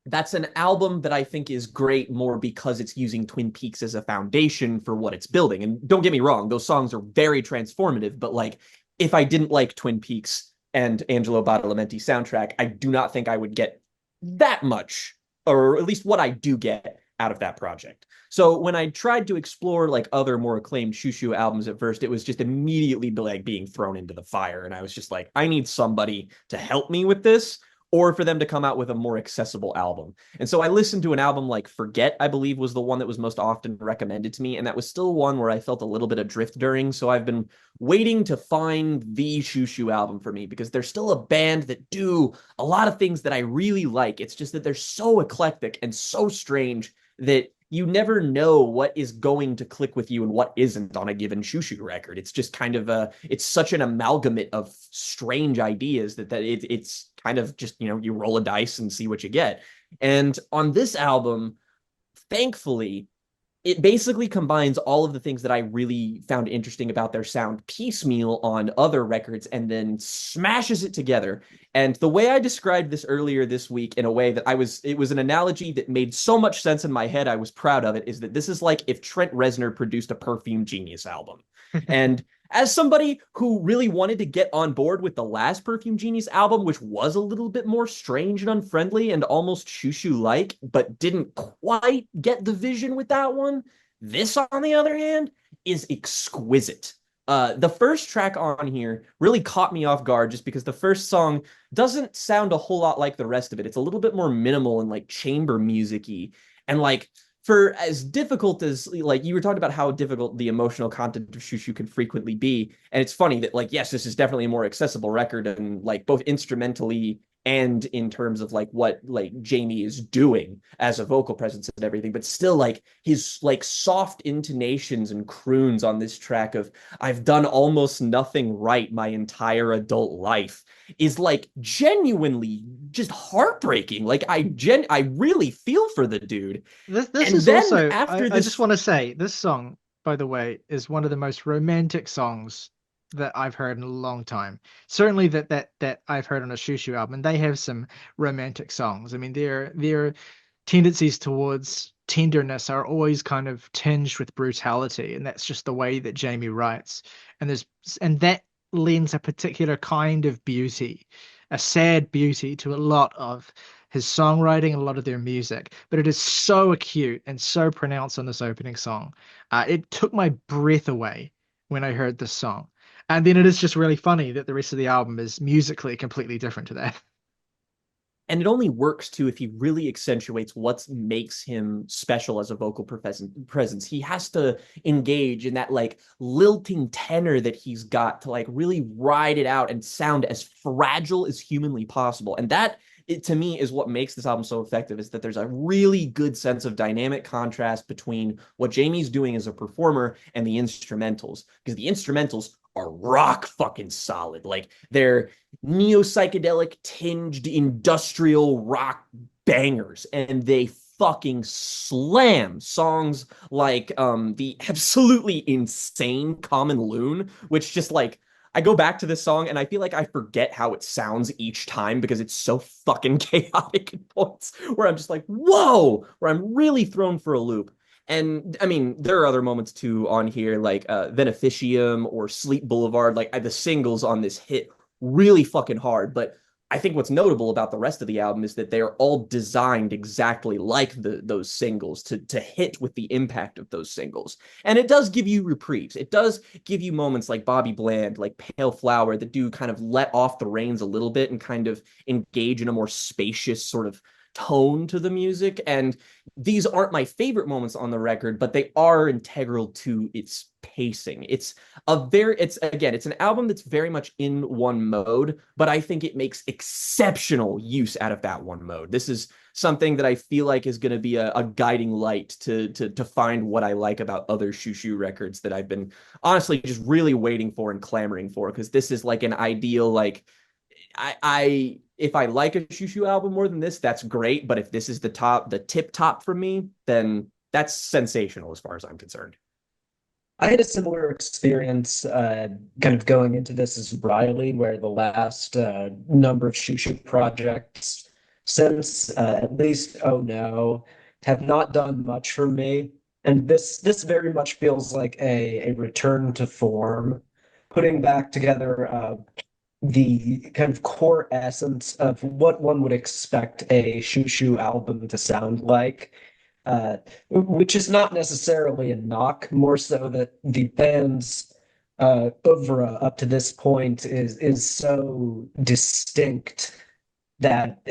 that's an album that I think is great more because it's using Twin Peaks as a foundation for what it's building. And don't get me wrong, those songs are very transformative, but like if I didn't like Twin Peaks and Angelo Badalamenti soundtrack, I do not think I would get that much, or at least what I do get out of that project. So when I tried to explore like other more acclaimed Xiu Xiu albums at first, it was just immediately like being thrown into the fire. And I was just like, I need somebody to help me with this, or for them to come out with a more accessible album. And so I listened to an album like Forget, I believe was the one that was most often recommended to me. And that was still one where I felt a little bit adrift during. So I've been waiting to find the Xiu Xiu album for me, because they're still a band that do a lot of things that I really like. It's just that they're so eclectic and so strange that you never know what is going to click with you and what isn't on a given Xiu Xiu record. It's just kind of it's such an amalgamate of strange ideas that it's kind of just, you roll a dice and see what you get. And on this album, thankfully, it basically combines all of the things that I really found interesting about their sound piecemeal on other records and then smashes it together. And the way I described this earlier this week in a way that it was an analogy that made so much sense in my head, I was proud of it, is that this is like if Trent Reznor produced a Perfume Genius album. And as somebody who really wanted to get on board with the last Perfume Genies album, which was a little bit more strange and unfriendly and almost Xiu Xiu like, but didn't quite get the vision with that one, this, on the other hand, is exquisite. The first track on here really caught me off guard just because the first song doesn't sound a whole lot like the rest of it. It's a little bit more minimal and like chamber music-y. And like for as difficult as like you were talking about how difficult the emotional content of Xiu Xiu can frequently be. And it's funny that like, yes, this is definitely a more accessible record and like both instrumentally and in terms of like what like Jamie is doing as a vocal presence and everything, but still like his like soft intonations and croons on this track of I've done almost nothing right my entire adult life is like genuinely just heartbreaking. Like I really feel for the dude. This And is then also, after I this, just want to say, this song, by the way, is one of the most romantic songs that I've heard in a long time. Certainly that I've heard on a Xiu Xiu album. And they have some romantic songs. I mean, their tendencies towards tenderness are always kind of tinged with brutality, and that's just the way that Jamie writes. And that lends a particular kind of beauty, a sad beauty to a lot of his songwriting and a lot of their music, but it is so acute and so pronounced on this opening song. It took my breath away when I heard this song. And then it is just really funny that the rest of the album is musically completely different to that. and it only works too if he really accentuates what makes him special as a vocal presence. He has to engage in that like lilting tenor that he's got to like really ride it out and sound as fragile as humanly possible. And that to me is what makes this album so effective, is that there's a really good sense of dynamic contrast between what Jamie's doing as a performer and the instrumentals, because the instrumentals are rock fucking solid. Like they're neo psychedelic tinged industrial rock bangers, and they fucking slam songs like the absolutely insane Common Loon, which just like I go back to this song and I feel like I forget how it sounds each time because it's so fucking chaotic at points where I'm just like, whoa, where I'm really thrown for a loop. And I mean, there are other moments too on here, like Beneficium or Sleep Boulevard. Like the singles on this hit really fucking hard. But I think what's notable about the rest of the album is that they are all designed exactly like those singles to hit with the impact of those singles. And it does give you reprieves. It does give you moments like Bobby Bland, like Pale Flower, that do kind of let off the reins a little bit and kind of engage in a more spacious sort of tone to the music. And these aren't my favorite moments on the record, but they are integral to its pacing. It's an album that's very much in one mode, but I think it makes exceptional use out of that one mode. This is something that I feel like is going to be a guiding light to find what I like about other Xiu Xiu records that I've been honestly just really waiting for and clamoring for, because this is like an ideal, like I if I like a Xiu Xiu album more than this, that's great. But if this is the tip top for me, then that's sensational as far as I'm concerned. I had a similar experience kind of going into this as Riley, where the last number of Xiu Xiu projects since at least Oh No have not done much for me. And this very much feels like a return to form, putting back together the kind of core essence of what one would expect a Xiu Xiu album to sound like, which is not necessarily a knock, more so that the band's oeuvre up to this point is so distinct that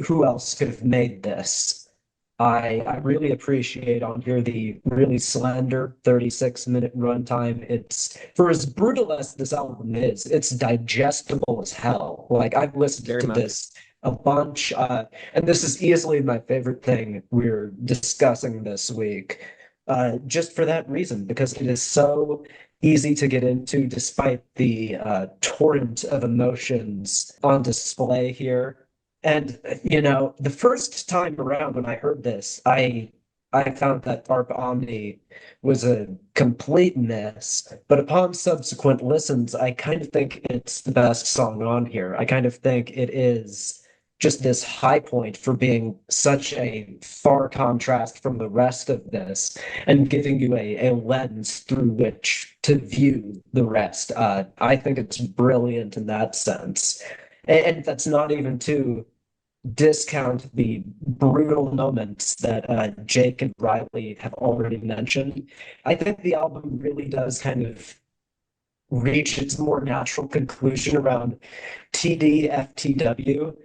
who else could have made this? I really appreciate on here the really slender 36-minute runtime. It's for as brutal as this album is, it's digestible as hell. Like I've listened Very to much. this a bunch, and this is easily my favorite thing we're discussing this week. Just for that reason, because it is so easy to get into despite the torrent of emotions on display here. And the first time around when I heard this, I found that Barb Omni was a complete mess. But upon subsequent listens, I kind of think it's the best song on here. I kind of think it is just this high point for being such a far contrast from the rest of this and giving you a lens through which to view the rest. I think it's brilliant in that sense. And that's not even to discount the brutal moments that Jake and Riley have already mentioned. I think the album really does kind of reach its more natural conclusion around TDFTW,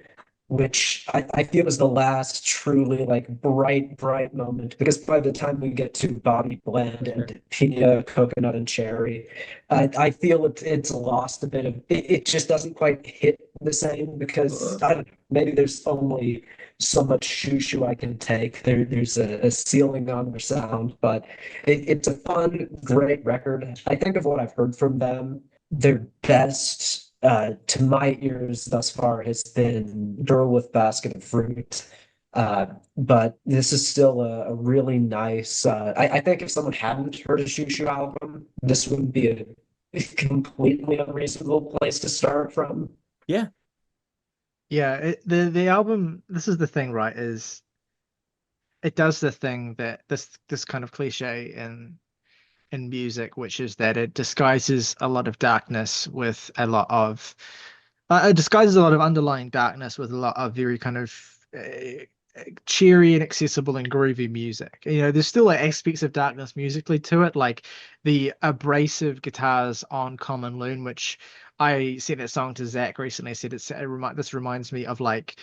which I feel is the last truly like bright moment. Because by the time we get to Bobby Bland and Pina, Coconut and Cherry, I feel it's lost a bit of it just doesn't quite hit the same because I don't know, maybe there's only so much Xiu Xiu I can take. There's a ceiling on their sound, but it's a fun, great record. I think of what I've heard from them, their best to my ears thus far has been Girl with Basket of Fruit. But this is still a really nice. I think if someone hadn't heard a Shoo Shoo album, this would be a completely unreasonable place to start from. Yeah. Yeah, the album, this is the thing, right, is it does the thing that this kind of cliche in music, which is that it disguises a lot of darkness with a lot of it disguises a lot of underlying darkness with a lot of very kind of cheery and accessible and groovy music. You know, there's still like aspects of darkness musically to it, like the abrasive guitars on Common Loon, which I sent that song to Zach recently. I said this reminds me of like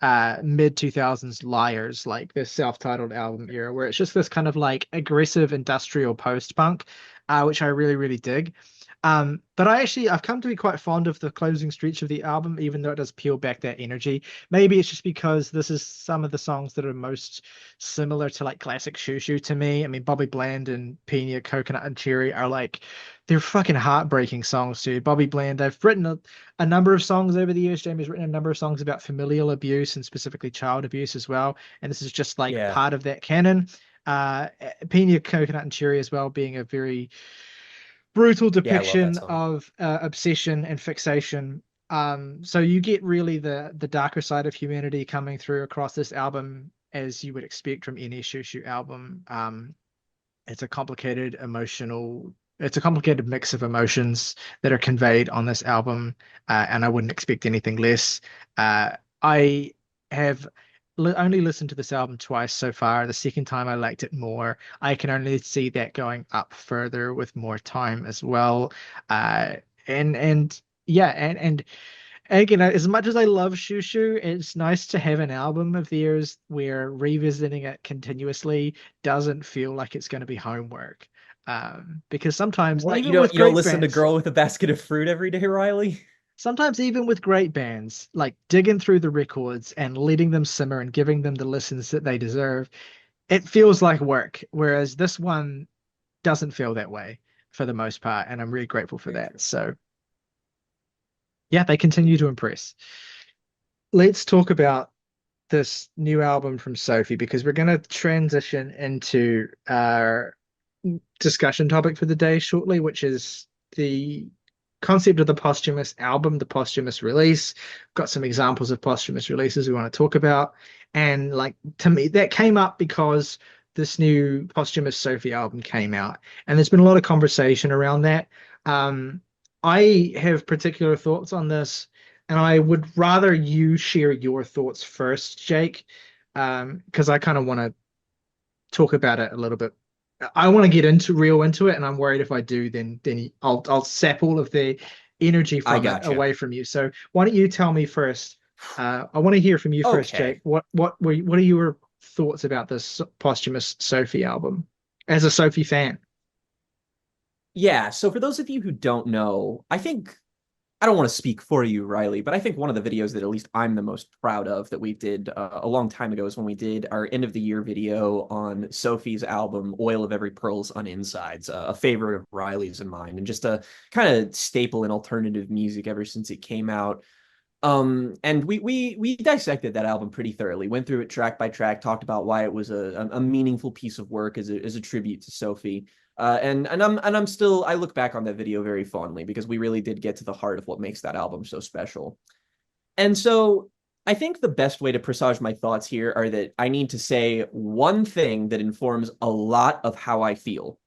mid 2000s Liars, like this self-titled album era, where it's just this kind of like aggressive industrial post-punk, which I really dig. But I've come to be quite fond of the closing stretch of the album, even though it does peel back that energy. Maybe it's just because this is some of the songs that are most similar to like classic Shoo Shoo to me. I mean, Bobby Bland and Pina, Coconut and Cherry are like, they're fucking heartbreaking songs too. Bobby Bland, I've written a number of songs over the years. Jamie's written a number of songs about familial abuse and specifically child abuse as well. And this is just like Yeah. part of that canon. Pina, Coconut and Cherry as well being a very brutal Yeah, I love that depiction song. of obsession and fixation. So you get really the darker side of humanity coming through across this album, as you would expect from any Xiu Xiu album. It's a complicated it's a complicated mix of emotions that are conveyed on this album, and I wouldn't expect anything less. I have only listened to this album twice so far. The second time I liked it more. I can only see that going up further with more time as well. And yeah, and again, as much as I love Shoo Shoo, it's nice to have an album of theirs where revisiting it continuously doesn't feel like it's going to be homework. Because sometimes, What, even with you don't great listen to bands, Girl with a Basket of Fruit every day, Riley? sometimes even with great bands, like digging through the records and letting them simmer and giving them the listens that they deserve, it feels like work. Whereas this one doesn't feel that way for the most part, and I'm really grateful for that. So yeah, they continue to impress. Let's talk about this new album from Sophie because we're going to transition into our discussion topic for the day shortly, which is the concept of the posthumous album, the posthumous release. Got some examples of posthumous releases we want to talk about. And like to me, that came up because this new posthumous Sophie album came out, and there's been a lot of conversation around that. Um, I have particular thoughts on this, and I would rather you share your thoughts first, Jake, because I kind of want to talk about it a little bit. I want to get into it, and I'm worried if I do, then I'll sap all of the energy I from it gotcha. away from you. So why don't you tell me first? I want to hear from you first, Jake. Okay. What are your thoughts about this posthumous Sophie album as a Sophie fan? Yeah, so for those of you who don't know, I don't want to speak for you, Riley, but I think one of the videos that at least I'm the most proud of that we did a long time ago is when we did our end of the year video on Sophie's album, Oil of Every Pearl's on Insides, a favorite of Riley's and mine, and just a kind of staple in alternative music ever since it came out. And we dissected that album pretty thoroughly, went through it track by track, talked about why it was a meaningful piece of work as a tribute to Sophie. And I'm still, I look back on that video very fondly because we really did get to the heart of what makes that album so special. And so I think the best way to presage my thoughts here are that I need to say one thing that informs a lot of how I feel.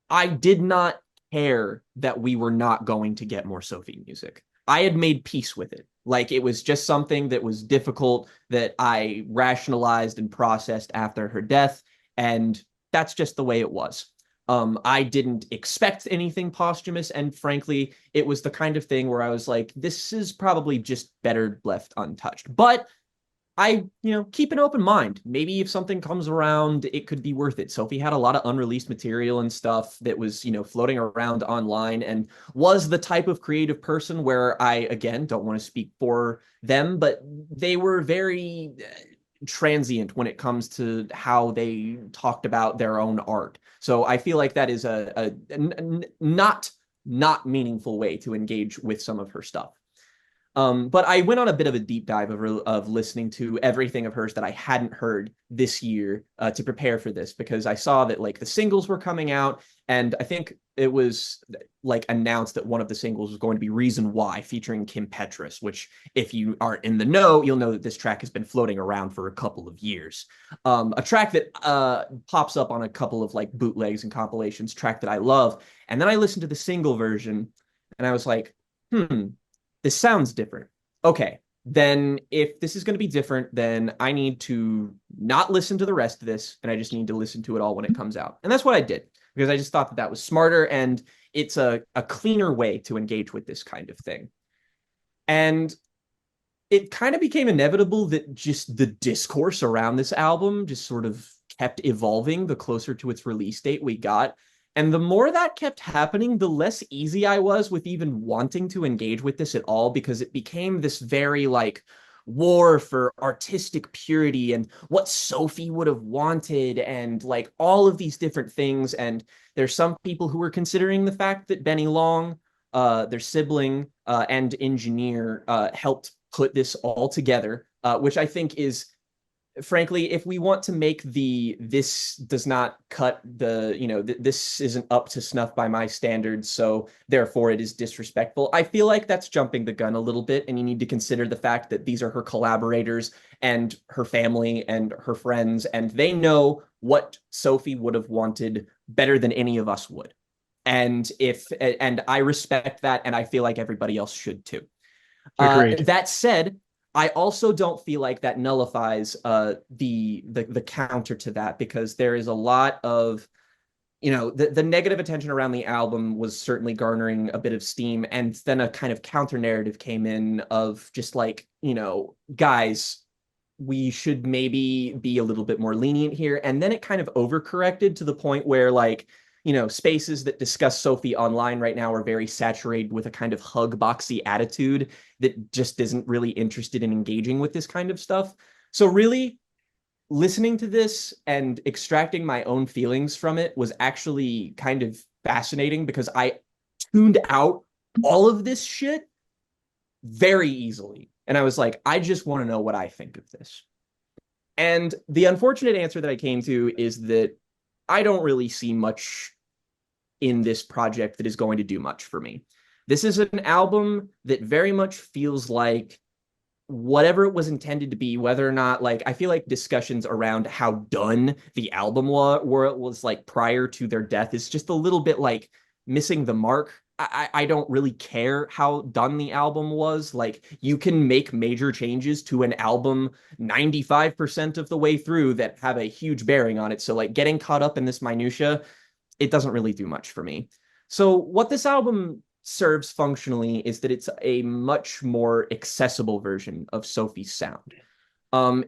I did not care that we were not going to get more Sophie music. I had made peace with it. Like it was just something that was difficult that I rationalized and processed after her death, and that's just the way it was. I didn't expect anything posthumous, and frankly, it was the kind of thing where I was like, this is probably just better left untouched. But keep an open mind. Maybe if something comes around, it could be worth it. Sophie had a lot of unreleased material and stuff that was, floating around online and was the type of creative person where I, again, don't want to speak for them, but they were very transient when it comes to how they talked about their own art. So I feel like that is not meaningful way to engage with some of her stuff. But I went on a bit of a deep dive of listening to everything of hers that I hadn't heard this year to prepare for this, because I saw that like the singles were coming out, and I think it was like announced that one of the singles was going to be Reason Why featuring Kim Petras, which if you are in the know, you'll know that this track has been floating around for a couple of years. A track that pops up on a couple of like bootlegs and compilations, track that I love. And then I listened to the single version and I was like, this sounds different. Okay, then if this is going to be different, then I need to not listen to the rest of this, and I just need to listen to it all when it comes out. And that's what I did, because I just thought that that was smarter, and it's a cleaner way to engage with this kind of thing. And it kind of became inevitable that just the discourse around this album just sort of kept evolving the closer to its release date we got. And the more that kept happening, the less easy I was with even wanting to engage with this at all, because it became this very like war for artistic purity and what Sophie would have wanted and like all of these different things. And there's some people who were considering the fact that Benny Long, their sibling and engineer, helped put this all together, which I think is, frankly, if we want to make this does not cut this isn't up to snuff by my standards, so therefore it is disrespectful, I feel like that's jumping the gun a little bit, and you need to consider the fact that these are her collaborators and her family and her friends, and they know what Sophie would have wanted better than any of us would. And I respect that, and I feel like everybody else should too. Agreed. That said, I also don't feel like that nullifies the counter to that, because there is a lot of, the negative attention around the album was certainly garnering a bit of steam, and then a kind of counter narrative came in of just like, guys, we should maybe be a little bit more lenient here. And then it kind of overcorrected to the point where like, spaces that discuss Sophie online right now are very saturated with a kind of hug boxy attitude that just isn't really interested in engaging with this kind of stuff. So really, listening to this and extracting my own feelings from it was actually kind of fascinating, because I tuned out all of this shit very easily. And I was like, I just want to know what I think of this. And the unfortunate answer that I came to is that I don't really see much in this project that is going to do much for me. This is an album that very much feels like whatever it was intended to be, whether or not, like, I feel like discussions around how done the album was like prior to their death is just a little bit like missing the mark. I don't really care how done the album was. Like, you can make major changes to an album 95% of the way through that have a huge bearing on it. So like getting caught up in this minutia, it doesn't really do much for me. So what this album serves functionally is that it's a much more accessible version of Sophie's sound.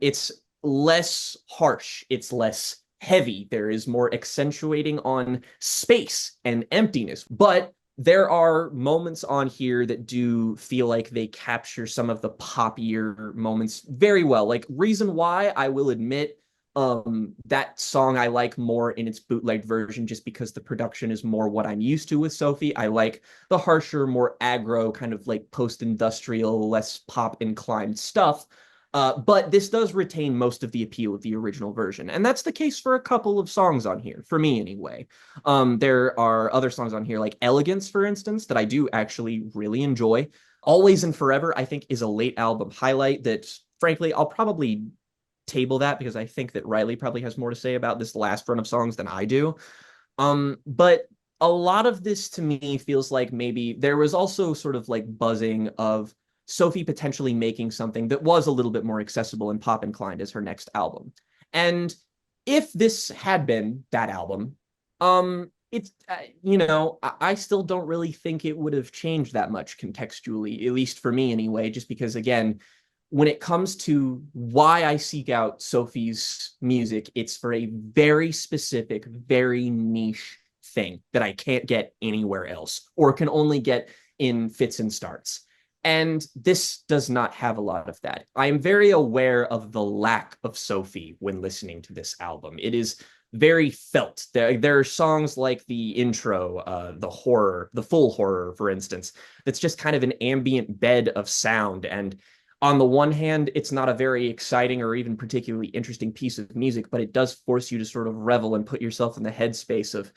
It's less harsh, it's less heavy. There is more accentuating on space and emptiness, but there are moments on here that do feel like they capture some of the poppier moments very well. Like Reason Why, I will admit, that song I like more in its bootleg version, just because the production is more what I'm used to with Sophie. I like the harsher, more aggro, kind of like post-industrial, less pop inclined stuff. But this does retain most of the appeal of the original version. And that's the case for a couple of songs on here, for me anyway. There are other songs on here, like Elegance, for instance, that I do actually really enjoy. Always and Forever, I think, is a late album highlight that, frankly, I'll probably table that because I think that Riley probably has more to say about this last run of songs than I do. But a lot of this to me feels like maybe there was also sort of like buzzing of Sophie potentially making something that was a little bit more accessible and pop inclined as her next album. And if this had been that album, it's I still don't really think it would have changed that much contextually, at least for me anyway, just because again, when it comes to why I seek out Sophie's music, it's for a very specific, very niche thing that I can't get anywhere else or can only get in fits and starts. And this does not have a lot of that. I am very aware of the lack of Sophie when listening to this album. It is very felt. There are songs like the intro, the horror, the full horror, for instance, that's just kind of an ambient bed of sound. And on the one hand, it's not a very exciting or even particularly interesting piece of music, but it does force you to sort of revel and put yourself in the headspace of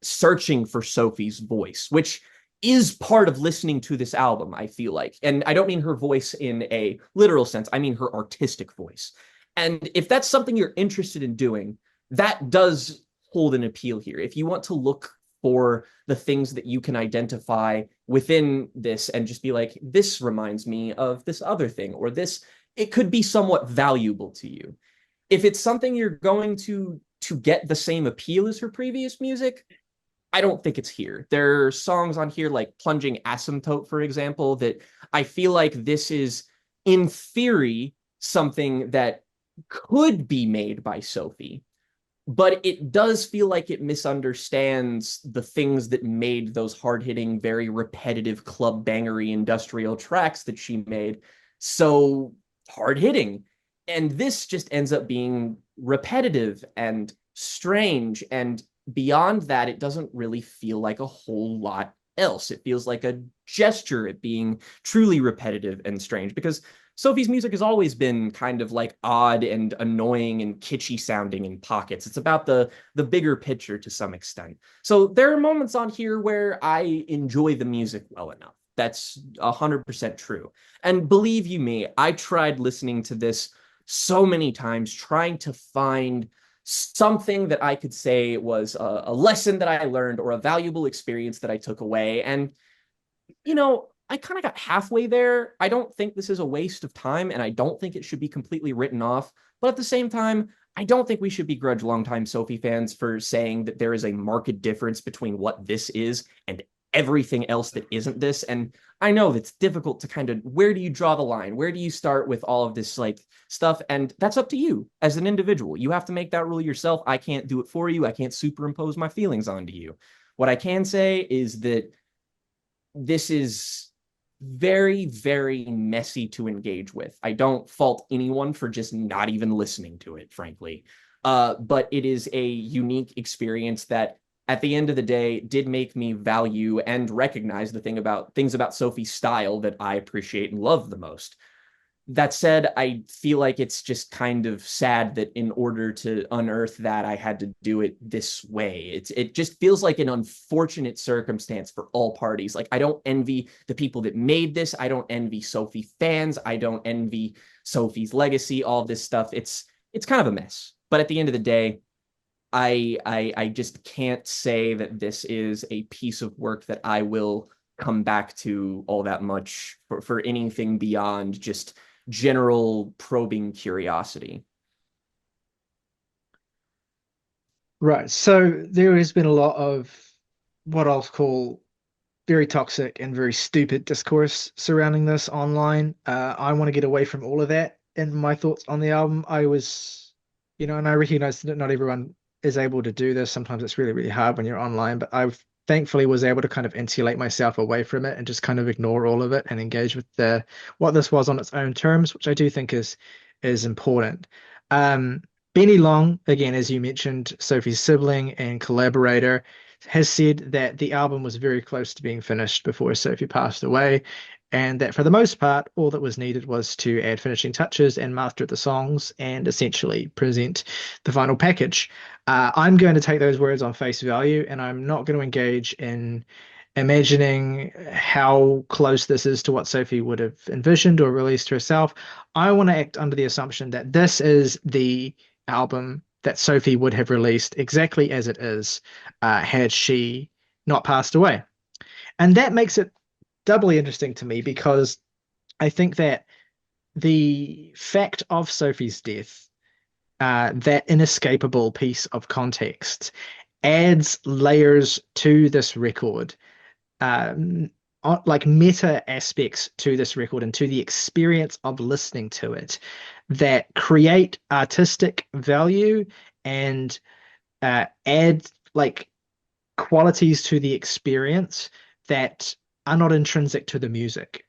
searching for Sophie's voice, which is part of listening to this album, I feel like. And I don't mean her voice in a literal sense, I mean her artistic voice. And if that's something you're interested in doing, that does hold an appeal here. If you want to look for the things that you can identify within this and just be like, this reminds me of this other thing, or this, it could be somewhat valuable to you. If it's something you're going to get the same appeal as her previous music, I don't think it's here. There are songs on here like Plunging Asymptote, for example, that I feel like this is, in theory, something that could be made by Sophie, but it does feel like it misunderstands the things that made those hard-hitting, very repetitive, club bangery industrial tracks that she made so hard-hitting. And this just ends up being repetitive and strange, and beyond that, it doesn't really feel like a whole lot else. It feels like a gesture at being truly repetitive and strange, because Sophie's music has always been kind of like odd and annoying and kitschy sounding in pockets. It's about the bigger picture to some extent. So there are moments on here where I enjoy the music well enough. That's 100% true. And believe you me, I tried listening to this so many times, trying to find something that I could say was a lesson that I learned or a valuable experience that I took away. And, I kind of got halfway there. I don't think this is a waste of time, and I don't think it should be completely written off. But at the same time, I don't think we should begrudge longtime Sophie fans for saying that there is a marked difference between what this is and everything else that isn't this. And I know that's difficult to kind of, where do you draw the line? Where do you start with all of this like stuff? And that's up to you as an individual. You have to make that rule yourself. I can't do it for you. I can't superimpose my feelings onto you. What I can say is that this is very, very messy to engage with. I don't fault anyone for just not even listening to it, frankly. But it is a unique experience that at the end of the day did make me value and recognize the things about Sophie's style that I appreciate and love the most. That said, I feel like it's just kind of sad that in order to unearth that, I had to do it this way. It just feels like an unfortunate circumstance for all parties. Like, I don't envy the people that made this. I don't envy Sophie fans. I don't envy Sophie's legacy, all this stuff. It's kind of a mess. But at the end of the day, I just can't say that this is a piece of work that I will come back to all that much for anything beyond just general probing curiosity. Right. So there has been a lot of what I'll call very toxic and very stupid discourse surrounding this online. I want to get away from all of that. And my thoughts on the album, I was, and I recognize that not everyone is able to do this. Sometimes it's really, really hard when you're online, but I've thankfully was able to kind of insulate myself away from it and just kind of ignore all of it and engage with what this was on its own terms, which I do think is important. Benny Long, again, as you mentioned, Sophie's sibling and collaborator, has said that the album was very close to being finished before Sophie passed away, and that for the most part, all that was needed was to add finishing touches and master the songs and essentially present the final package. I'm going to take those words on face value, and I'm not going to engage in imagining how close this is to what Sophie would have envisioned or released herself, I want to act under the assumption that this is the album that Sophie would have released exactly as it is, had she not passed away. And that makes it doubly interesting to me because I think that the fact of Sophie's death, that inescapable piece of context, adds layers to this record, um, like meta aspects to this record and to the experience of listening to it that create artistic value and add like qualities to the experience that are not intrinsic to the music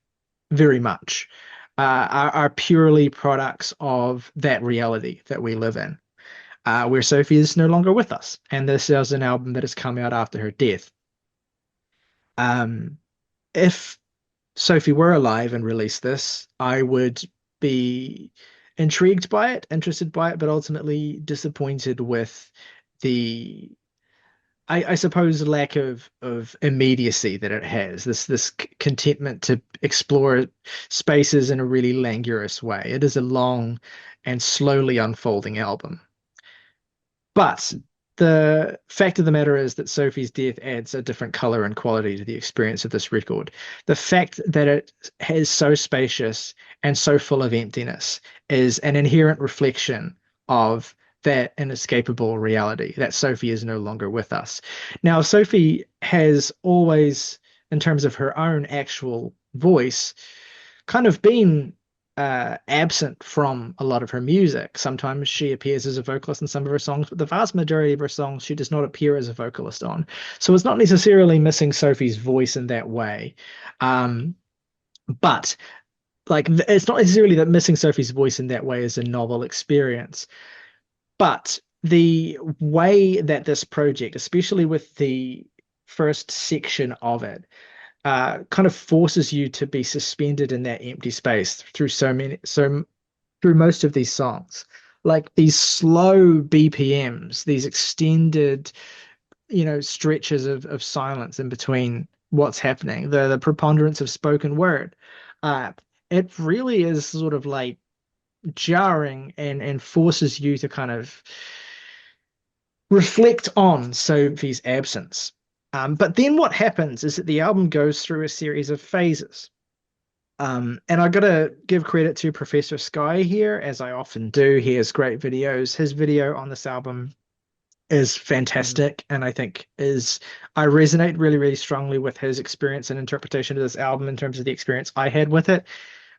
very much, are purely products of that reality that we live in, where Sophie is no longer with us. And this is an album that has come out after her death. If Sophie were alive and released this, I would be intrigued by it, interested by it, but ultimately disappointed with the, I suppose, lack of immediacy that it has. This contentment to explore spaces in a really languorous way. It is a long and slowly unfolding album. But the fact of the matter is that Sophie's death adds a different color and quality to the experience of this record. The fact that it is so spacious and so full of emptiness is an inherent reflection of that inescapable reality that Sophie is no longer with us. Now, Sophie has always, in terms of her own actual voice, kind of been absent from a lot of her music. Sometimes she appears as a vocalist in some of her songs, but the vast majority of her songs she does not appear as a vocalist on. So it's not necessarily missing Sophie's voice in that way. But like it's not necessarily that missing Sophie's voice in that way is a novel experience. But the way that this project, especially with the first section of it, kind of forces you to be suspended in that empty space through most of these songs, like these slow BPMs, these extended, stretches of silence in between what's happening, the preponderance of spoken word. It really is sort of like jarring and forces you to kind of reflect on Sophie's absence. But then what happens is that the album goes through a series of phases. And I got to give credit to Professor Sky here, as I often do. He has great videos. His video on this album is fantastic, and I think I resonate really, really strongly with his experience and interpretation of this album in terms of the experience I had with it.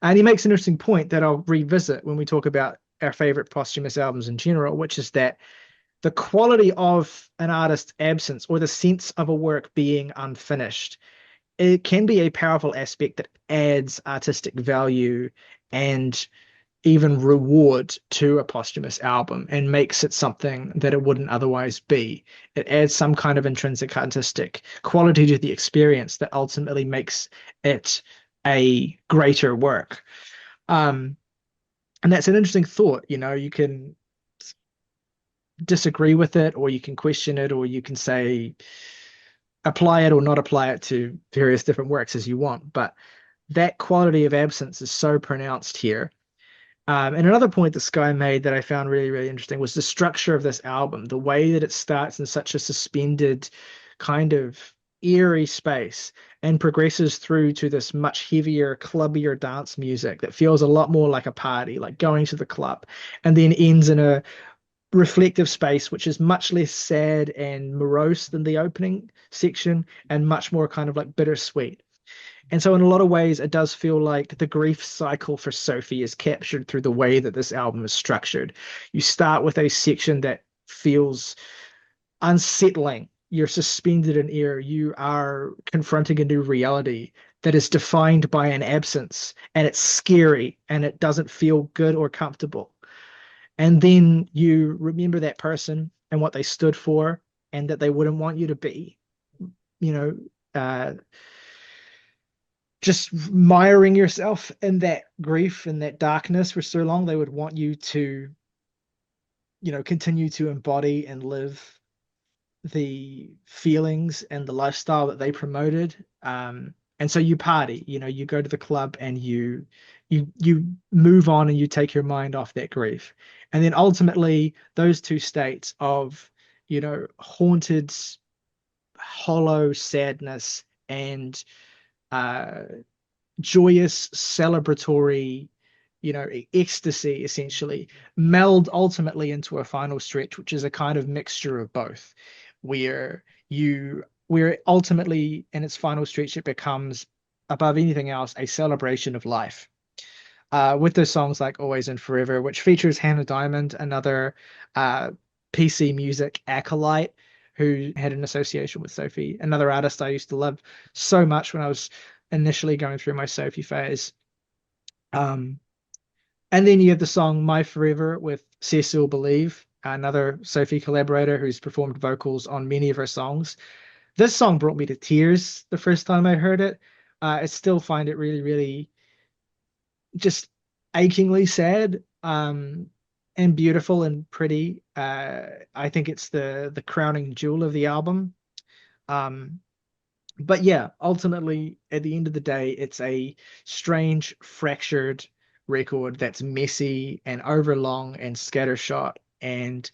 And he makes an interesting point that I'll revisit when we talk about our favorite posthumous albums in general, which is that the quality of an artist's absence or the sense of a work being unfinished, it can be a powerful aspect that adds artistic value and even reward to a posthumous album and makes it something that it wouldn't otherwise be. It adds some kind of intrinsic artistic quality to the experience that ultimately makes it a greater work. And that's an interesting thought. You can disagree with it, or you can question it, or you can say apply it or not apply it to various different works as you want. But that quality of absence is so pronounced here. And another point that Sky made that I found really, really interesting was the structure of this album, the way that it starts in such a suspended kind of eerie space and progresses through to this much heavier, clubbier dance music that feels a lot more like a party, like going to the club, and then ends in a reflective space which is much less sad and morose than the opening section and much more kind of like bittersweet. And so in a lot of ways it does feel like the grief cycle for Sophie is captured through the way that this album is structured. You start with a section that feels unsettling. You're suspended in air. You are confronting a new reality that is defined by an absence, and it's scary and it doesn't feel good or comfortable. And then you remember that person and what they stood for and that they wouldn't want you to be, just miring yourself in that grief and that darkness for so long. They would want you to, continue to embody and live the feelings and the lifestyle that they promoted. And so you party, you go to the club and you move on and you take your mind off that grief. And then ultimately those two states of, haunted, hollow sadness and uh joyous, celebratory, ecstasy essentially meld ultimately into a final stretch, which is a kind of mixture of both, where ultimately in its final stretch it becomes above anything else a celebration of life. With those songs like Always and Forever, which features Hannah Diamond, another PC music acolyte who had an association with Sophie, another artist I used to love so much when I was initially going through my Sophie phase. Um, and then you have the song My Forever with Cecile Believe, another Sophie collaborator who's performed vocals on many of her songs. This song brought me to tears the first time I heard it. I still find it really, really just achingly sad, and beautiful and pretty. I think it's the crowning jewel of the album. Um, but yeah, ultimately, at the end of the day, it's a strange, fractured record that's messy and overlong and scattershot and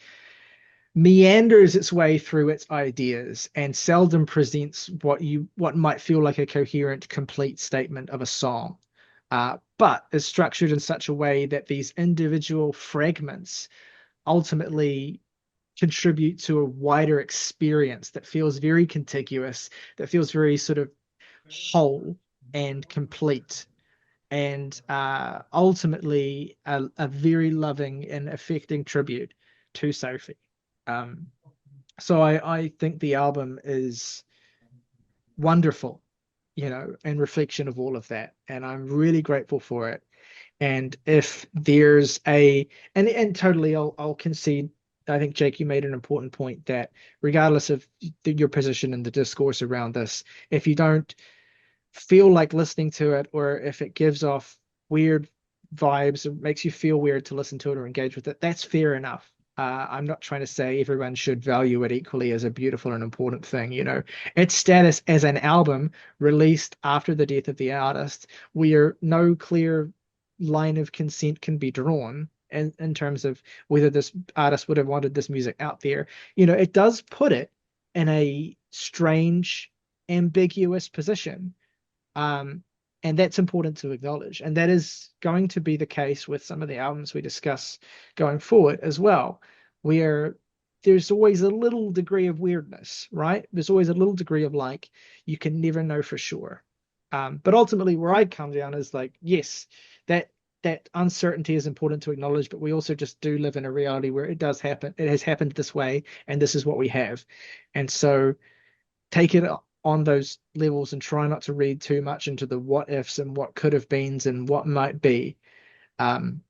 meanders its way through its ideas and seldom presents what might feel like a coherent, complete statement of a song. But is structured in such a way that these individual fragments ultimately contribute to a wider experience that feels very contiguous, that feels very sort of whole and complete, and ultimately a very loving and affecting tribute to Sophie. Um, so I think the album is wonderful, in reflection of all of that, and I'm really grateful for it. And if there's and totally, I'll concede. I think Jake, you made an important point that regardless of your position in the discourse around this, if you don't feel like listening to it, or if it gives off weird vibes or makes you feel weird to listen to it or engage with it, that's fair enough. I'm not trying to say everyone should value it equally as a beautiful and important thing. Its status as an album released after the death of the artist, where no clear line of consent can be drawn in terms of whether this artist would have wanted this music out there. It does put it in a strange, ambiguous position, and that's important to acknowledge. And that is going to be the case with some of the albums we discuss going forward as well, where there's always a little degree of weirdness, right? There's always a little degree of like, you can never know for sure. But ultimately, where I come down is like, yes, that uncertainty is important to acknowledge, but we also just do live in a reality where it does happen. It has happened this way, and this is what we have. And so take it on those levels and try not to read too much into the what ifs and what could have beens and what might be. And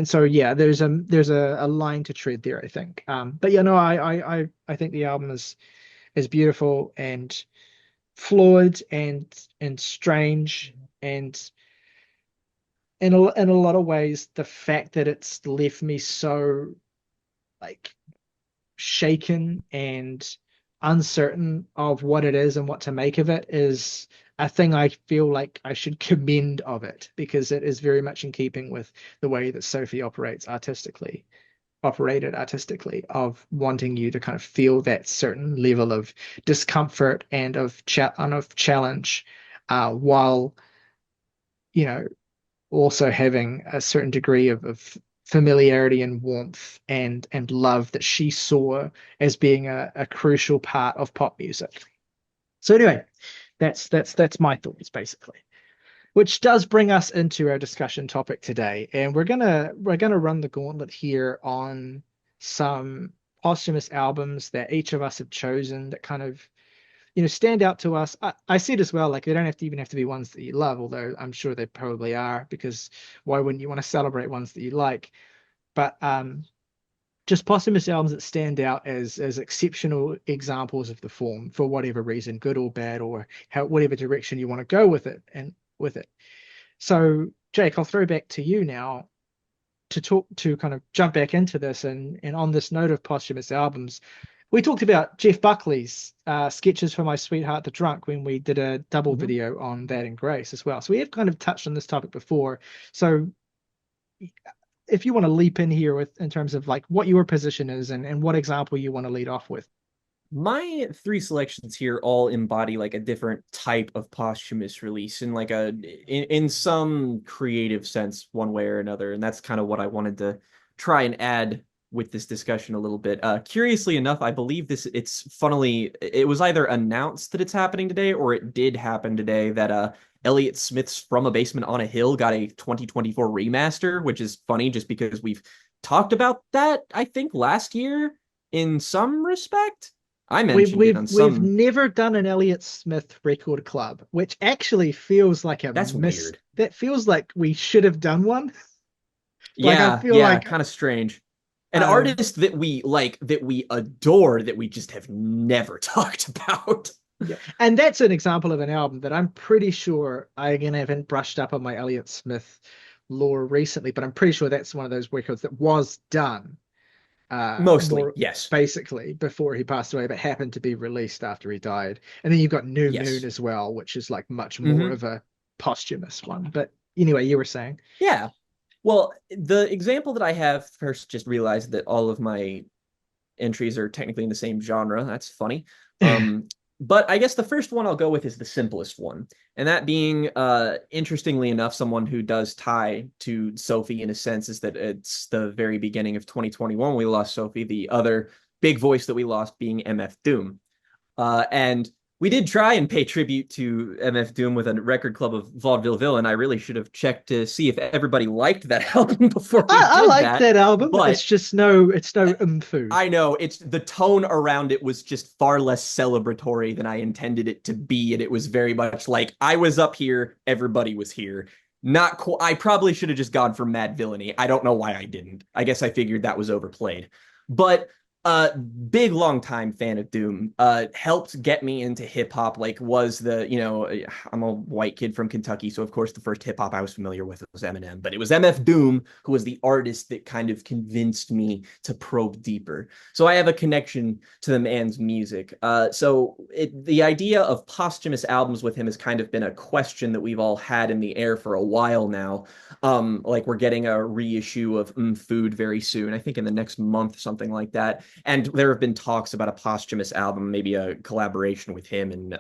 so yeah, there's a line to tread there, I think. But yeah, no, I think the album is beautiful and flawed and strange, and in a lot of ways, the fact that it's left me so like shaken and uncertain of what it is and what to make of it is a thing I feel like I should commend of it, because it is very much in keeping with the way that Sophie operated artistically, of wanting you to kind of feel that certain level of discomfort and of challenge, while you know also having a certain degree of familiarity and warmth and love that she saw as being a crucial part of pop music. So anyway, that's my thoughts basically. Which does bring us into our discussion topic today. And we're gonna run the gauntlet here on some posthumous albums that each of us have chosen that kind of stand out to us. I see it as well, like they don't even have to be ones that you love, although I'm sure they probably are, because why wouldn't you want to celebrate ones that you like? But just posthumous albums that stand out as exceptional examples of the form for whatever reason, good or bad, or whatever direction you want to go with it and with it. So Jake, I'll throw back to you now to kind of jump back into this, and on this note of posthumous albums, We talked about Jeff Buckley's sketches for My Sweetheart the Drunk when we did a double video on that and Grace as well. So we have kind of touched on this topic before. So if you want to leap in here with in terms of like what your position is and what example you want to lead off with. My three selections here all embody like a different type of posthumous release in like in some creative sense, one way or another, and that's kind of what I wanted to try and add with this discussion a little bit. Curiously enough, I believe it was either announced that it's happening today or it did happen today that Elliott Smith's From a Basement on a Hill got a 2024 remaster, which is funny just because we've talked about that, I think, last year in some respect. I mentioned it on We've never done an Elliott Smith record club, which actually feels like a That's miss. weird. That feels like we should have done one. Like I feel like kind of strange. An artist that we like, that we adore, that we just have never talked about. Yeah, and that's an example of an album that I'm pretty sure I again haven't brushed up on my Elliott Smith lore recently, but I'm pretty sure that's one of those records that was done. Mostly, more yes. basically before he passed away, but happened to be released after he died. And then you've got New Yes. Moon as well, which is like much more of a posthumous one. But anyway, you were saying. Yeah. Well, the example that I have first just realized that all of my entries are technically in the same genre. That's funny. But I guess the first one I'll go with is the simplest one. And that being, interestingly enough, someone who does tie to Sophie in a sense is that it's the very beginning of 2021 we lost Sophie, the other big voice that we lost being MF Doom. And we did try and pay tribute to MF Doom with a record club of Vaudeville Villain. I really should have checked to see if everybody liked that album before we I did like that album, but it's no food. I know it's the tone around it was just far less celebratory than I intended it to be, and it was very much like I was up here, everybody was here. Not cool. I probably should have just gone for Mad Villainy. I don't know why I didn't. I guess I figured that was overplayed. But big long time fan of Doom, helped get me into hip hop, like was I'm a white kid from Kentucky, so of course the first hip hop I was familiar with was Eminem, but it was MF Doom who was the artist that kind of convinced me to probe deeper. So I have a connection to the man's music. The idea of posthumous albums with him has kind of been a question that we've all had in the air for a while now. Like we're getting a reissue of Food very soon, I think in the next month, something like that. And there have been talks about a posthumous album, maybe a collaboration with him and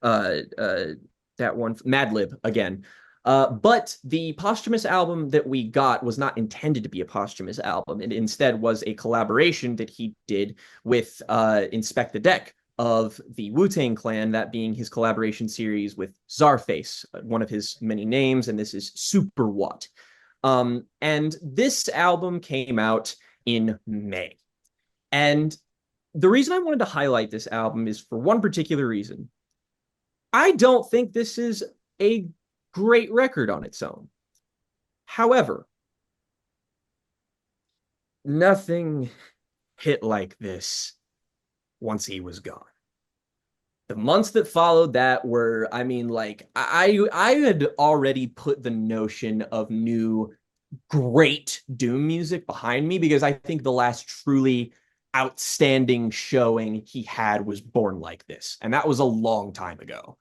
that one, Madlib again. But the posthumous album that we got was not intended to be a posthumous album. It instead was a collaboration that he did with Inspect the Deck of the Wu-Tang Clan, that being his collaboration series with Czarface, one of his many names, and this is Super What. And this album came out in May. And the reason I wanted to highlight this album is for one particular reason. I don't think this is a great record on its own. However, nothing hit like this once he was gone. The months that followed that were, I mean, like, I had already put the notion of new great Doom music behind me because I think the last truly outstanding showing he had was Born Like This, and that was a long time ago.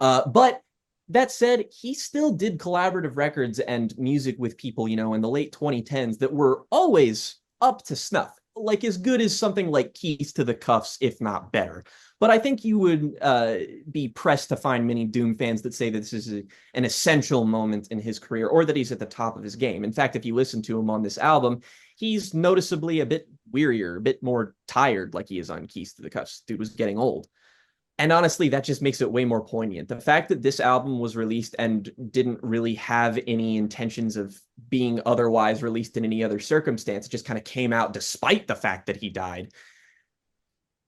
But that said, he still did collaborative records and music with people, in the late 2010s that were always up to snuff, like as good as something like Keys to the Cuffs, if not better. But I think you would be pressed to find many Doom fans that say that this is an essential moment in his career or that he's at the top of his game. In fact, if you listen to him on this album, he's noticeably a bit wearier, a bit more tired, like he is on Keys to the Cuffs. Dude was getting old. And honestly, that just makes it way more poignant. The fact that this album was released and didn't really have any intentions of being otherwise released in any other circumstance, just kind of came out despite the fact that he died.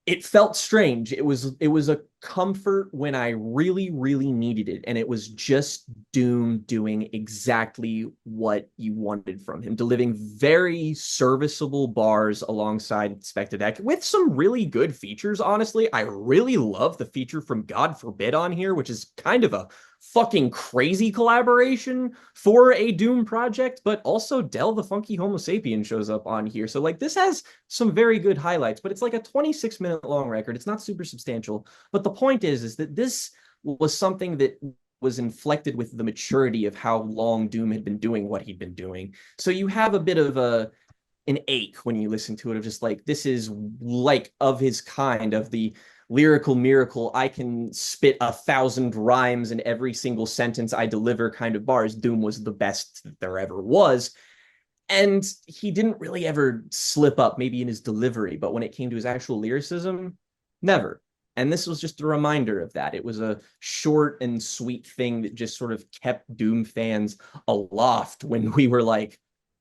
It felt strange. It was a comfort when I really, really needed it. And it was just Doom doing exactly what you wanted from him, delivering very serviceable bars alongside Expected Deck with some really good features, honestly. I really love the feature from God Forbid on here, which is kind of a fucking crazy collaboration for a Doom project, but also Del the Funky Homo Sapien shows up on here. So like this has some very good highlights, but it's like a 26-minute long record. It's not super substantial. But the point is that this was something that was inflected with the maturity of how long Doom had been doing what he'd been doing. So you have a bit of an ache when you listen to it of just like this is like of his kind of the lyrical miracle. I can spit 1,000 rhymes in every single sentence I deliver kind of bars. Doom was the best that there ever was. And he didn't really ever slip up, maybe in his delivery, but when it came to his actual lyricism, never. And this was just a reminder of that. It was a short and sweet thing that just sort of kept Doom fans aloft when we were like,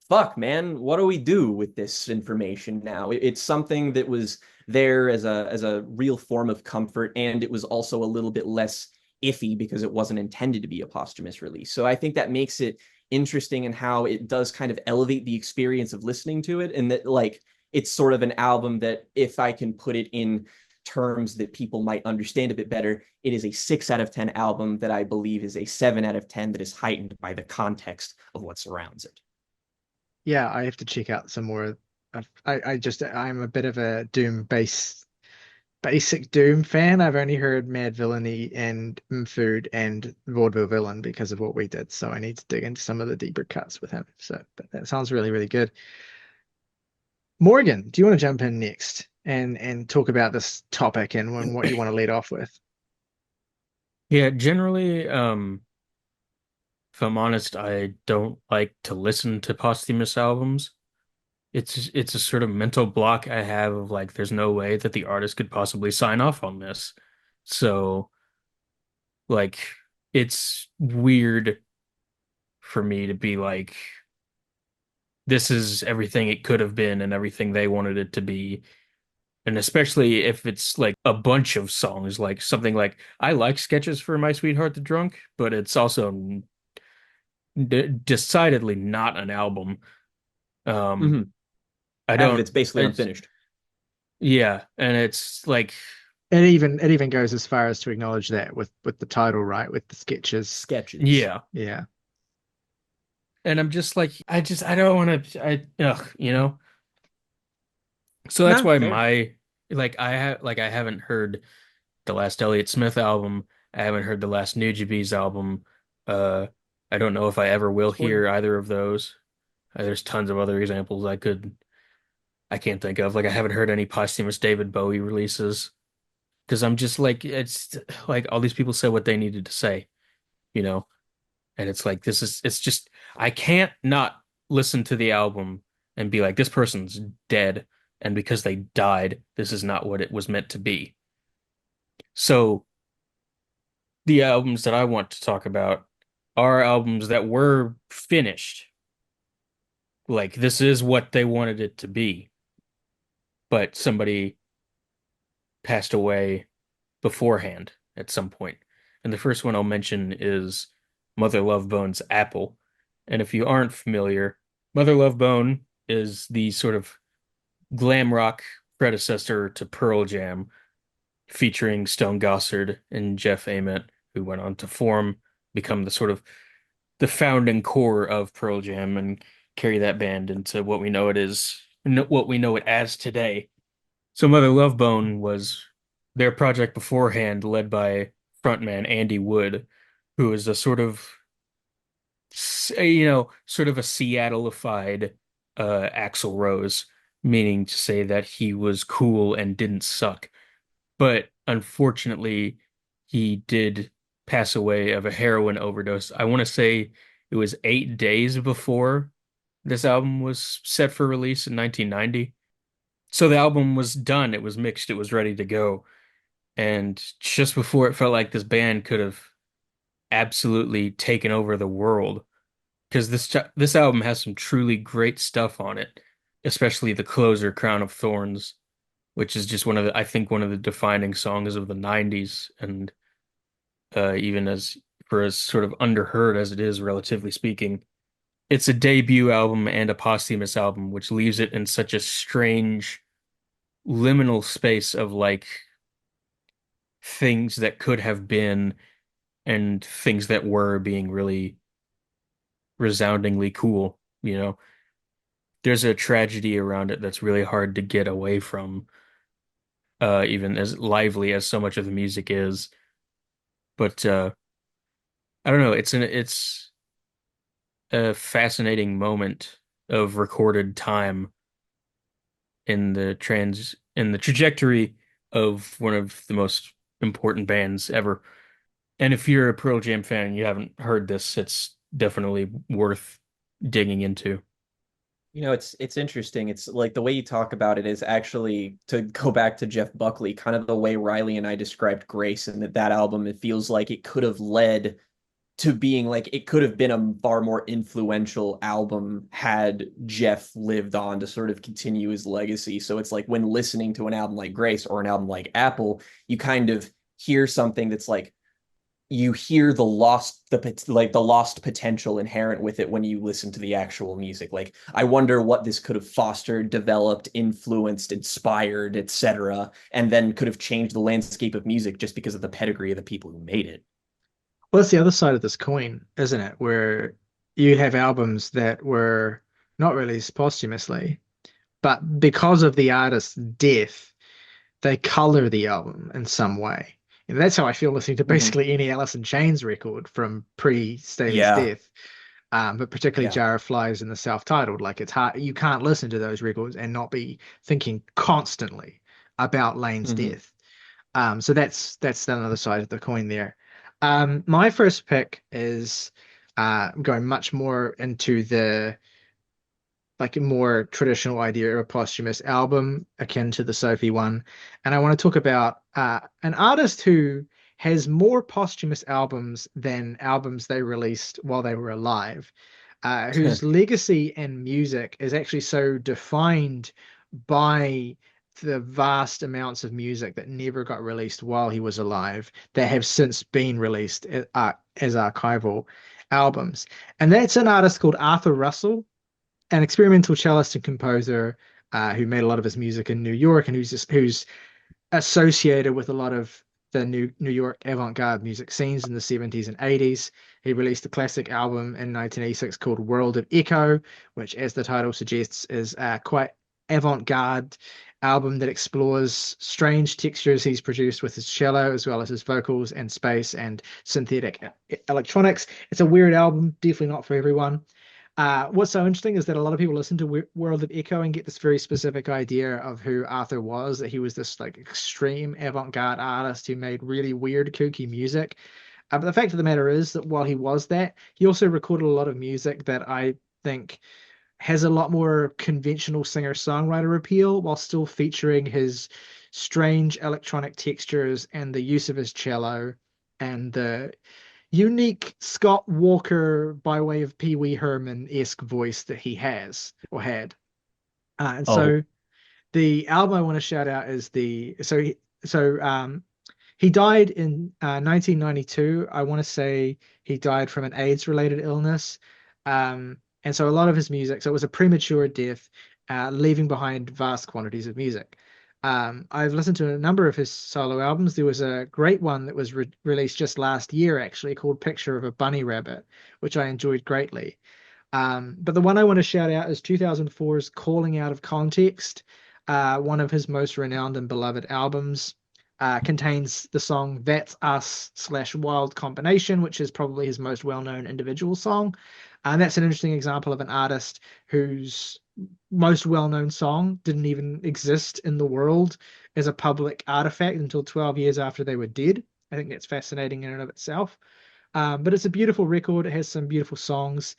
fuck, man, what do we do with this information now? It's something that was there as a real form of comfort, and it was also a little bit less iffy because it wasn't intended to be a posthumous release. So I think that makes it interesting in how it does kind of elevate the experience of listening to it, and that like it's sort of an album that, if I can put it in terms that people might understand a bit better, it is a 6 out of 10 album that I believe is a 7 out of 10 that is heightened by the context of what surrounds it. Yeah, I have to check out some more. I'm a bit of a Doom basic Doom fan. I've only heard Mad Villainy and Food and Vaudeville Villain because of what we did. So I need to dig into some of the deeper cuts with him. So, but that sounds really, really good. Morgan, do you want to jump in next and talk about this topic and what you want to lead off with? Yeah, generally, if I'm honest, I don't like to listen to posthumous albums. It's a sort of mental block I have of like there's no way that the artist could possibly sign off on this. So like it's weird for me to be like this is everything it could have been and everything they wanted it to be. And especially if it's like a bunch of songs, like something like I like Sketches for My Sweetheart the Drunk, but it's also d decidedly not an album. Um, Mm-hmm. I Half of don't, it's basically it's, unfinished. yeah, and it's like, It even goes as far as to acknowledge that with the title, right? With the sketches. Sketches. yeah, Yeah. and I'm just like, I don't want to, so that's Nah, why fair. I haven't heard the last Elliott Smith album. I haven't heard the last Nujabes album. Uh, I don't know if I ever will Spoiler. hear either of those. There's tons of other examples I can't think of. Like I haven't heard any posthumous David Bowie releases because I'm just like it's like all these people said what they needed to say, you know, and it's like it's just I can't not listen to the album and be like this person's dead, and because they died, this is not what it was meant to be. So the albums that I want to talk about are albums that were finished. Like this is what they wanted it to be, but somebody passed away beforehand at some point. And the first one I'll mention is Mother Love Bone's Apple. And if you aren't familiar, Mother Love Bone is the sort of glam rock predecessor to Pearl Jam, featuring Stone Gossard and Jeff Ament, who went on to become the sort of the founding core of Pearl Jam and carry that band into what we know it as today. So Mother Love Bone was their project beforehand, led by frontman Andy Wood, who is a sort of, sort of a Seattle-ified Axl Rose, meaning to say that he was cool and didn't suck. But unfortunately, he did pass away of a heroin overdose. I want to say it was 8 days before this album was set for release in 1990. So the album was done, it was mixed, it was ready to go. And just before it felt like this band could have absolutely taken over the world, because this album has some truly great stuff on it, especially the closer, Crown of Thorns. which is just I think one of the defining songs of the 90s, and even as for as sort of underheard as it is, relatively speaking, it's a debut album and a posthumous album, which leaves it in such a strange liminal space of like things that could have been and things that were being really resoundingly cool, you know. There's a tragedy around it that's really hard to get away from, even as lively as so much of the music is. But I don't know, it's a fascinating moment of recorded time in the trajectory of one of the most important bands ever. And if you're a Pearl Jam fan and you haven't heard this, it's definitely worth digging into. It's interesting. It's like the way you talk about it is actually to go back to Jeff Buckley, kind of the way Riley and I described Grace, and that album, it feels like it could have led to being like it could have been a far more influential album had Jeff lived on to sort of continue his legacy. So it's like when listening to an album like Grace or an album like Apple, you kind of hear something that's like you hear the lost potential inherent with it when you listen to the actual music. Like I wonder what this could have fostered, developed, influenced, inspired, etc., and then could have changed the landscape of music just because of the pedigree of the people who made it. Well, it's the other side of this coin, isn't it? Where you have albums that were not released posthumously, but because of the artist's death, they color the album in some way. And that's how I feel listening to Mhm. basically any Alice in Chains record from pre-Staley's Yeah, death. But particularly yeah. Jar of Flies and the self-titled, like it's hard, you can't listen to those records and not be thinking constantly about Lane's Mhm. death. So that's another side of the coin there. My first pick is going much more into the like a more traditional idea of a posthumous album akin to the Sophie one. And I want to talk about an artist who has more posthumous albums than albums they released while they were alive, whose legacy and music is actually so defined by the vast amounts of music that never got released while he was alive that have since been released as archival albums. And that's an artist called Arthur Russell, an experimental cellist and composer who made a lot of his music in New York, and who's associated with a lot of the New York avant-garde music scenes in the 70s and 80s. He released a classic album in 1986 called World of Echo, which, as the title suggests, is a quite avant-garde album that explores strange textures he's produced with his cello, as well as his vocals and space and synthetic electronics. It's a weird album, definitely not for everyone. What's so interesting is that a lot of people listen to World of Echo and get this very specific idea of who Arthur was, that he was this like extreme avant-garde artist who made really weird, kooky music. But the fact of the matter is that while he was that, he also recorded a lot of music that I think has a lot more conventional singer-songwriter appeal while still featuring his strange electronic textures and the use of his cello and the unique Scott Walker by way of Pee Wee Herman-esque voice that he has or had. And Oh, so the album I want to shout out is he died in 1992. I want to say he died from an AIDS related illness. And so a lot of his music, so it was a premature death, leaving behind vast quantities of music. I've listened to a number of his solo albums. There was a great one that was released just last year, actually, called Picture of a Bunny Rabbit, which I enjoyed greatly. But the one I want to shout out is 2004's Calling Out of Context, one of his most renowned and beloved albums. Contains the song That's Us slash Wild Combination, which is probably his most well-known individual song. And that's an interesting example of an artist whose most well-known song didn't even exist in the world as a public artifact until 12 years after they were dead. I think that's fascinating in and of itself. But it's a beautiful record. It has some beautiful songs,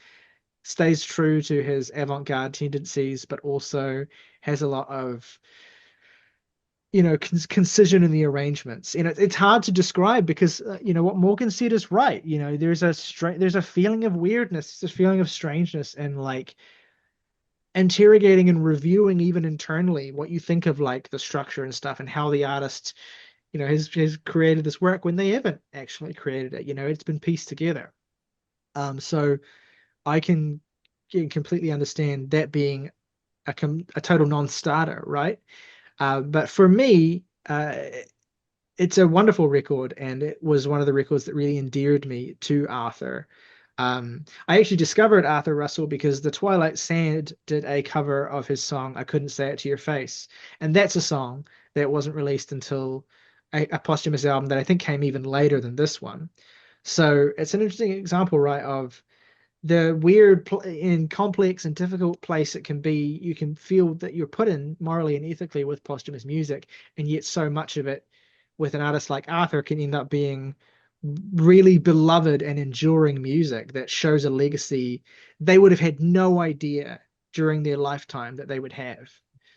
stays true to his avant-garde tendencies, but also has a lot of concision in the arrangements. It's hard to describe because what Morgan said is right. There's a feeling of weirdness, there's a feeling of strangeness, and like interrogating and reviewing even internally what you think of like the structure and stuff and how the artist, has created this work when they haven't actually created it. It's been pieced together. So I can completely understand that being a total non-starter, right? But for me, it's a wonderful record, and it was one of the records that really endeared me to Arthur. I actually discovered Arthur Russell because the Twilight Sand did a cover of his song "I Couldn't Say It to Your Face," and that's a song that wasn't released until a posthumous album that I think came even later than this one. So it's an interesting example, right, of the weird and complex and difficult place it can be. You can feel that you're put in morally and ethically with posthumous music, and yet so much of it with an artist like Arthur can end up being really beloved and enduring music that shows a legacy they would have had no idea during their lifetime that they would have.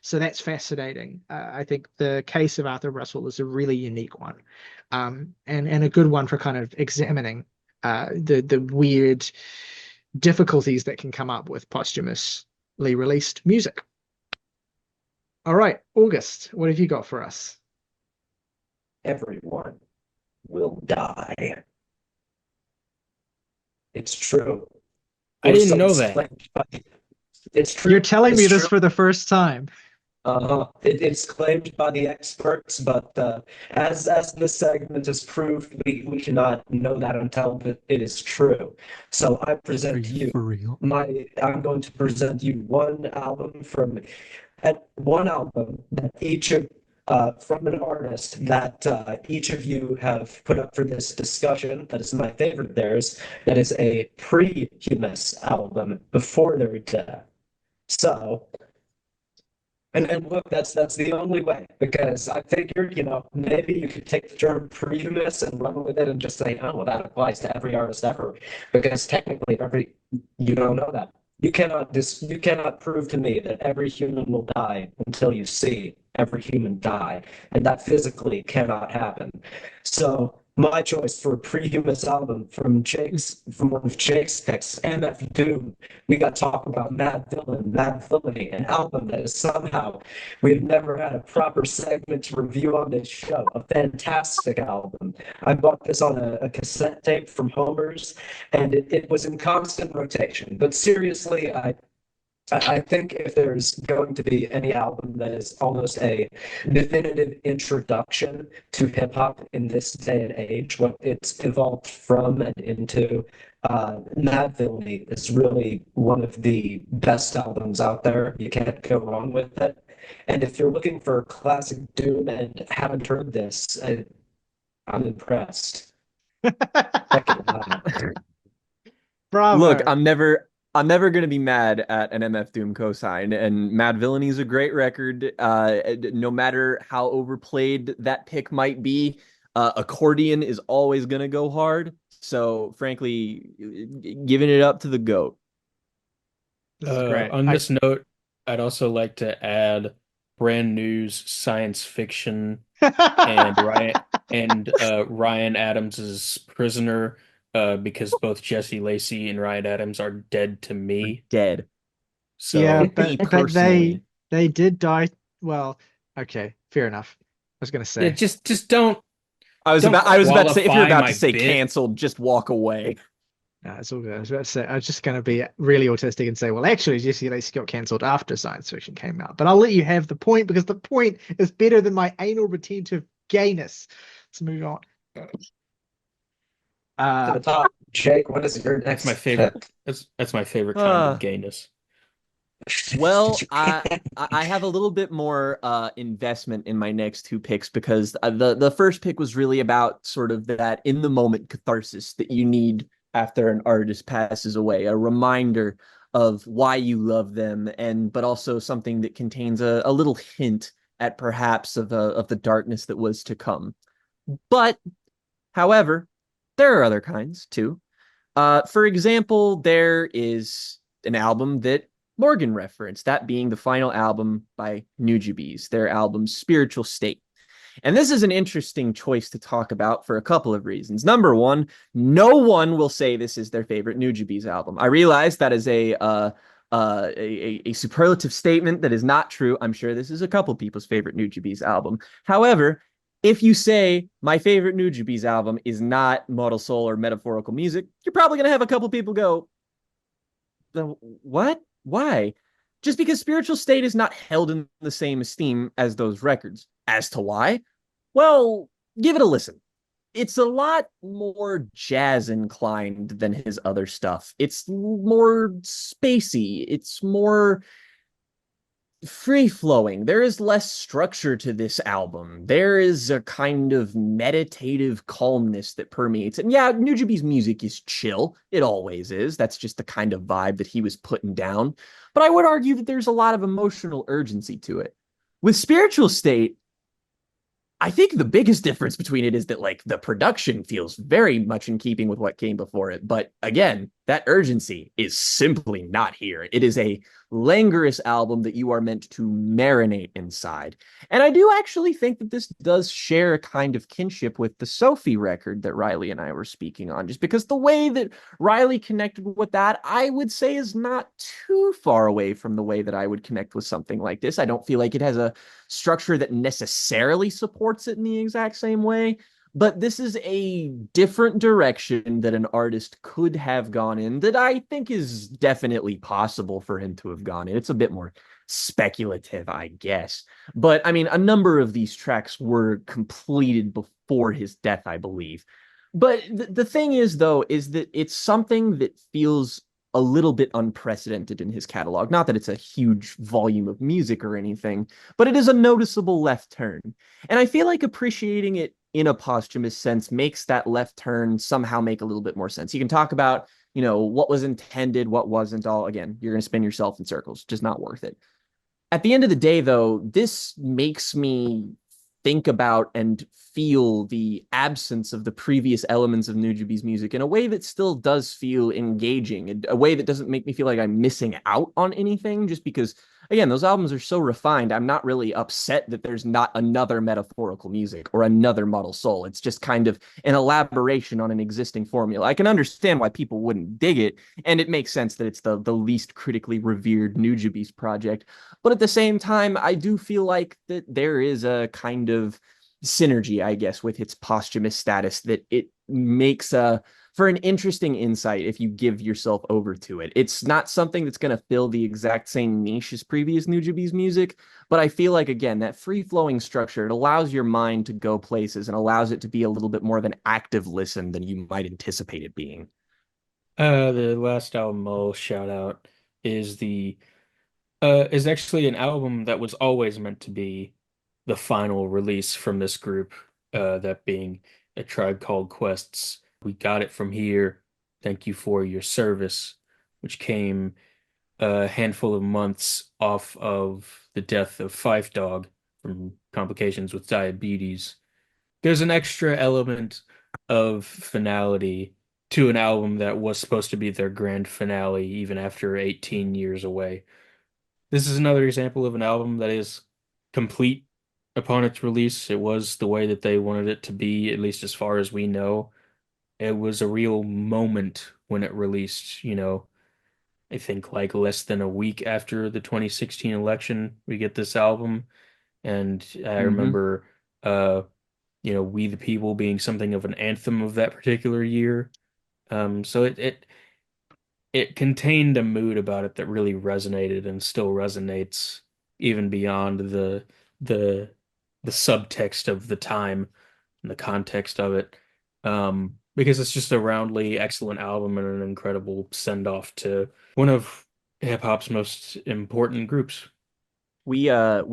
So that's fascinating. I think the case of Arthur Russell is a really unique one, and a good one for kind of examining the weird difficulties that can come up with posthumously released music. All right, August, what have you got for us? Everyone will die. It's true. I Or didn't so know it's that. claimed by- It's true. You're telling It's me this true. for the first time. It's claimed by the experts, but as this segment has proved, we cannot know that until it is true. So I present you real? I'm going to present you one album that each of from an artist that each of you have put up for this discussion. That is my favorite of theirs. That is a prehumous album before their death. So. And look, that's the only way, because I figured, maybe you could take the term prehumous and run with it and just say, oh, well, that applies to every artist ever, because technically you don't know that. You cannot prove to me that every human will die until you see every human die, and that physically cannot happen. So my choice for a prehumous album from one of Jake's picks, MF Doom. We got to talk about Mad Villainy, an album that is somehow we've never had a proper segment to review on this show. A fantastic album. I bought this on a cassette tape from Homer's, and it was in constant rotation. But seriously, I think if there's going to be any album that is almost a definitive introduction to hip hop in this day and age, what it's evolved from and into, Mad Villainy is really one of the best albums out there. You can't go wrong with it. And if you're looking for classic Doom and haven't heard this, I'm impressed. Check it out. Bravo. Look, I'm never gonna be mad at an MF Doom cosign, and Mad Villainy is a great record. No matter how overplayed that pick might be, accordion is always gonna go hard. So, frankly, giving it up to the GOAT. This is great. On this note, I'd also like to add brand news science fiction and Ryan Adams's Prisoner, because both Jesse Lacey and Ryan Adams are dead to me. Dead. So yeah, Me but personally. they did die. Well, okay, fair enough. I was gonna yeah, say. just don't I was Don't about to say, if you're qualify about my to say bit. canceled, just walk away. No, it's all good. I was about to say, I was just going to be really autistic and say, well, actually, Jesse Lacey got cancelled after science fiction came out. But I'll let you have the point because the point is better than my anal retentive gayness. Let's move on. To the top. Jake, what is your That's next my favorite. pick? That's my favorite kind Uh, of gayness. Well, I have a little bit more investment in my next two picks because the first pick was really about sort of that in the moment catharsis that you need after an artist passes away, a reminder of why you love them, but also something that contains a little hint at perhaps of the darkness that was to come. But, however, there are other kinds too. For example, there is an album that Morgan referenced, that being the final album by Nujabes, their album Spiritual State. And this is an interesting choice to talk about for a couple of reasons. Number one, no one will say this is their favorite Nujabes album. I realize that is a a superlative statement that is not true. I'm sure this is a couple people's favorite Nujabes album. However, if you say my favorite Nujabes album is not Model Soul or metaphorical music, you're probably gonna have a couple people go, what? Why? Just because Spiritual State is not held in the same esteem as those records. As to why? Well, give it a listen. It's a lot more jazz inclined than his other stuff. It's more spacey. It's more free flowing. There is less structure to this album. There is a kind of meditative calmness that permeates it. And yeah, Nujabi's music is chill. It always is. That's just the kind of vibe that he was putting down. But I would argue that there's a lot of emotional urgency to it. With Spiritual State, I think the biggest difference between it is that like the production feels very much in keeping with what came before it. But again, that urgency is simply not here. It is a languorous album that you are meant to marinate inside. And I do actually think that this does share a kind of kinship with the Sophie record that Riley and I were speaking on, just because the way that Riley connected with that, I would say is not too far away from the way that I would connect with something like this. I don't feel like it has a structure that necessarily supports it in the exact same way, but this is a different direction that an artist could have gone in that I think is definitely possible for him to have gone in. It's a bit more speculative, I guess. But I mean, a number of these tracks were completed before his death, I believe. But the thing is, though, is that it's something that feels a little bit unprecedented in his catalog. Not that it's a huge volume of music or anything, but it is a noticeable left turn. And I feel like appreciating it in a posthumous sense makes that left turn somehow make a little bit more sense. You can talk about, what was intended, what wasn't. All again, you're going to spin yourself in circles. Just not worth it. At the end of the day, though, this makes me think about and feel the absence of the previous elements of Nujabi's music in a way that still does feel engaging, a way that doesn't make me feel like I'm missing out on anything, just because, again, those albums are so refined. I'm not really upset that there's not another metaphorical music or another Model Soul. It's just kind of an elaboration on an existing formula. I can understand why people wouldn't dig it, and it makes sense that it's the least critically revered Nujabi's project. But at the same time, I do feel like that there is a kind of synergy, I guess, with its posthumous status that it makes for an interesting insight if you give yourself over to it. It's not something that's going to fill the exact same niche as previous Nujabi's music, but I feel like, again, that free-flowing structure, it allows your mind to go places and allows it to be a little bit more of an active listen than you might anticipate it being. The last album I'll shout out is the is actually an album that was always meant to be the final release from this group, that being A Tribe Called Quest's We Got It From Here, Thank You For Your Service, which came a handful of months off of the death of Fife Dog from complications with diabetes. There's an extra element of finality to an album that was supposed to be their grand finale even after 18 years away. This is another example of an album that is complete upon its release. It was the way that they wanted it to be, at least as far as we know. It was a real moment when it released, I think like less than a week after the 2016 election, we get this album. And I Mm-hmm. remember, We the People being something of an anthem of that particular year. So it contained a mood about it that really resonated and still resonates even beyond the the subtext of the time and the context of it. Because it's just a roundly excellent album and an incredible send-off to one of hip hop's most important groups. We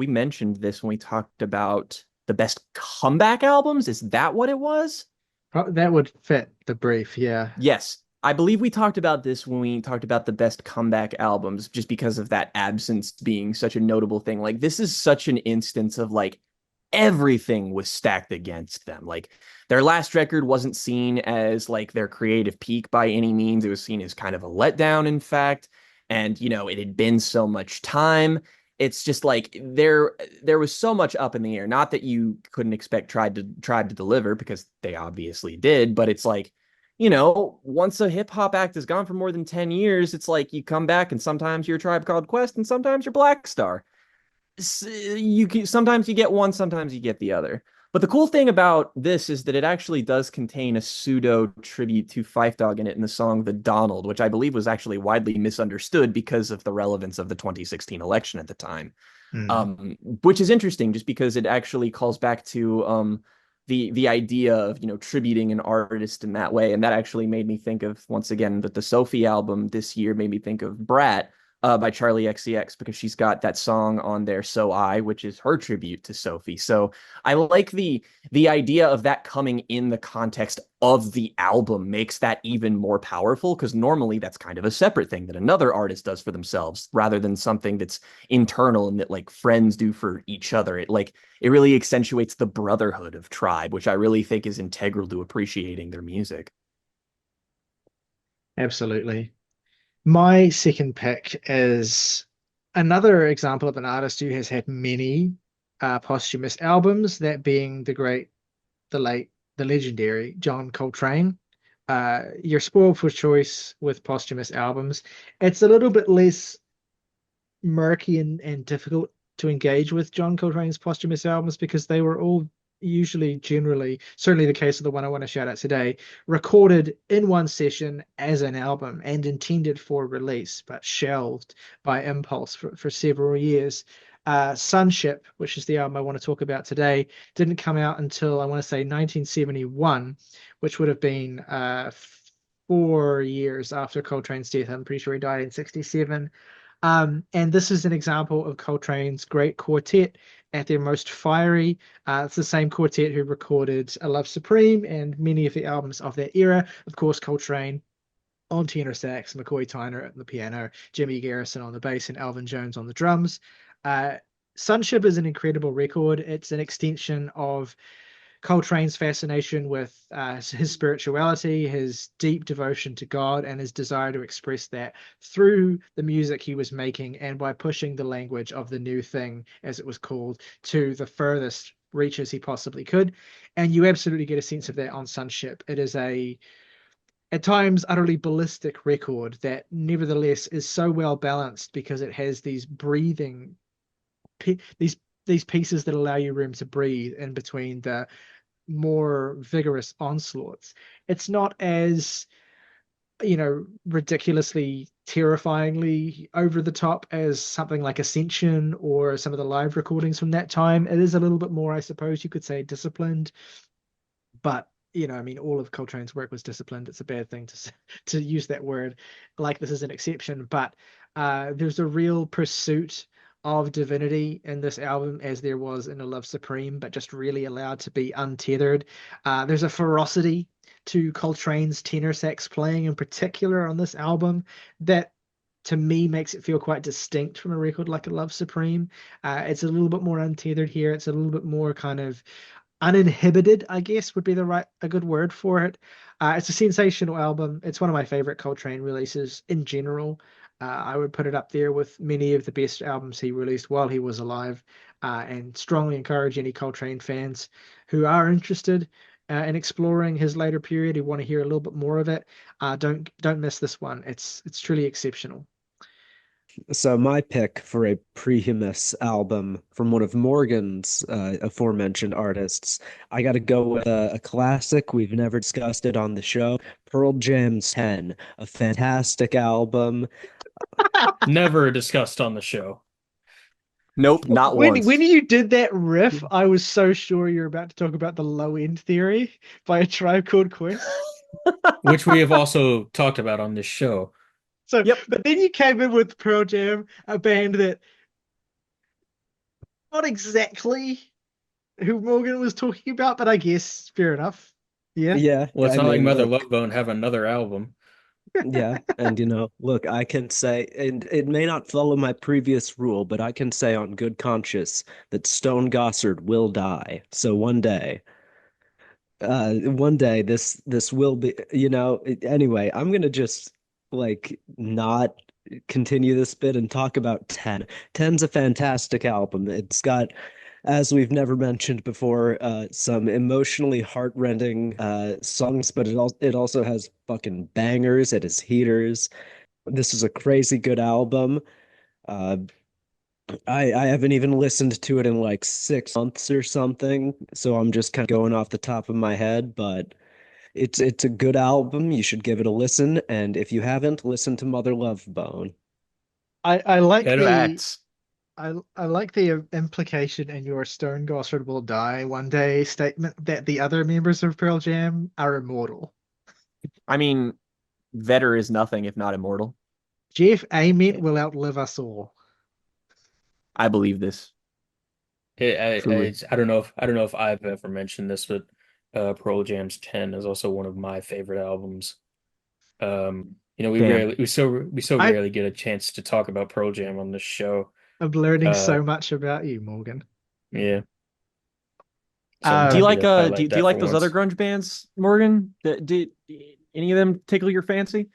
mentioned this when we talked about the best comeback albums. Is that what it was? That would fit the brief, yeah. Yes. I believe we talked about this when we talked about the best comeback albums, just because of that absence being such a notable thing. Like, this is such an instance of like everything was stacked against them. Like, their last record wasn't seen as like their creative peak by any means. It was seen as kind of a letdown, in fact. And, it had been so much time. It's just like there was so much up in the air. Not that you couldn't expect tried to deliver, because they obviously did, but it's like once a hip hop act is gone for more than 10 years, it's like you come back and sometimes you're Tribe Called Quest and sometimes you're Black Star. Sometimes you get one, sometimes you get the other. But the cool thing about this is that it actually does contain a pseudo tribute to Phife Dawg in it in the song The Donald, which I believe was actually widely misunderstood because of the relevance of the 2016 election at the time. Mm. Which is interesting just because it actually calls back to the idea of tributing an artist in that way, and that actually made me think of, once again, that the Sophie album this year made me think of Brat by Charlie XCX, because she's got that song on there, So I, which is her tribute to Sophie. So I like the idea of that coming in the context of the album makes that even more powerful, because normally that's kind of a separate thing that another artist does for themselves rather than something that's internal and that like friends do for each other. It really accentuates the brotherhood of Tribe, which I really think is integral to appreciating their music. Absolutely. My second pick is another example of an artist who has had many posthumous albums, that being the great, the late, the legendary John Coltrane. You're spoiled for choice with posthumous albums. It's a little bit less murky and difficult to engage with John Coltrane's posthumous albums because they were all usually, generally, certainly the case of the one I want to shout out today, recorded in one session as an album and intended for release, but shelved by Impulse for several years. Sunship, which is the album I want to talk about today, didn't come out until I want to say 1971, which would have been 4 years after Coltrane's death. I'm pretty sure he died in 67. And this is an example of Coltrane's great quartet at their most fiery. It's the same quartet who recorded A Love Supreme and many of the albums of that era. Of course, Coltrane on tenor sax, McCoy Tyner on the piano, Jimmy Garrison on the bass, and Alvin Jones on the drums. Uh, Sunship is an incredible record. It's an extension of Coltrane's fascination with his spirituality, his deep devotion to God, and his desire to express that through the music he was making and by pushing the language of the new thing, as it was called, to the furthest reaches he possibly could. And you absolutely get a sense of that on Sunship. It is a, at times, utterly ballistic record that nevertheless is so well balanced because it has these breathing, these pieces that allow you room to breathe in between the more vigorous onslaughts. It's not as, ridiculously, terrifyingly over the top as something like Ascension or some of the live recordings from that time. It is a little bit more, I suppose you could say, disciplined. But I mean, all of Coltrane's work was disciplined. It's a bad thing to use that word like this is an exception, but there's a real pursuit of divinity in this album, as there was in A Love Supreme, but just really allowed to be untethered. There's a ferocity to Coltrane's tenor sax playing in particular on this album that to me makes it feel quite distinct from a record like A Love Supreme. It's a little bit more untethered here. It's a little bit more kind of uninhibited, I guess would be a good word for it. It's a sensational album. It's one of my favorite Coltrane releases in general. I would put it up there with many of the best albums he released while he was alive, and strongly encourage any Coltrane fans who are interested in exploring his later period, who want to hear a little bit more of it. Don't miss this one. It's truly exceptional. So my pick for a prehumous album from one of Morgan's aforementioned artists, I got to go with a classic. We've never discussed it on the show. Pearl Jam's 10, a fantastic album. Never discussed on the show. Nope, not When once. when you did that riff, I was so sure you're about to talk about the Low End Theory by A Tribe Called Quest. Which we have also talked about on this show. So, Yep. but then you came in with Pearl Jam, a band that not exactly who Morgan was talking about, but I guess fair enough. Yeah. Yeah, Well, it's I not like mean, Mother look, Love Bone have another album. yeah, and look, I can say, and it may not follow my previous rule, but I can say on good conscience that Stone Gossard will die. So one day this will be, anyway, I'm gonna just like not continue this bit and talk about 10. 10's a fantastic album. It's got as we've never mentioned before, some emotionally heartrending songs, but it also has fucking bangers. It has heaters. This is a crazy good album. Uh, I haven't even listened to it in like 6 months or something, so I'm just kind of going off the top of my head, but it's a good album. You should give it a listen, and if you haven't, listen to Mother Love Bone. I like Yeah, the Facts. I like the implication in your Stone Gossard will die one day statement that the other members of Pearl Jam are immortal. I mean, Vetter is nothing if not immortal. Jeff Ament will outlive us all. I believe this, truly. I don't know if I've ever mentioned this, but Pearl Jam's 10 is also one of my favorite albums. Damn. We so I rarely get a chance to talk about Pearl Jam on this show. am learning Uh, so much about you, Morgan. yeah, so I'm Do you Um, happy like to highlight do you that for like those other once. grunge bands, Morgan? Did any of them tickle your fancy?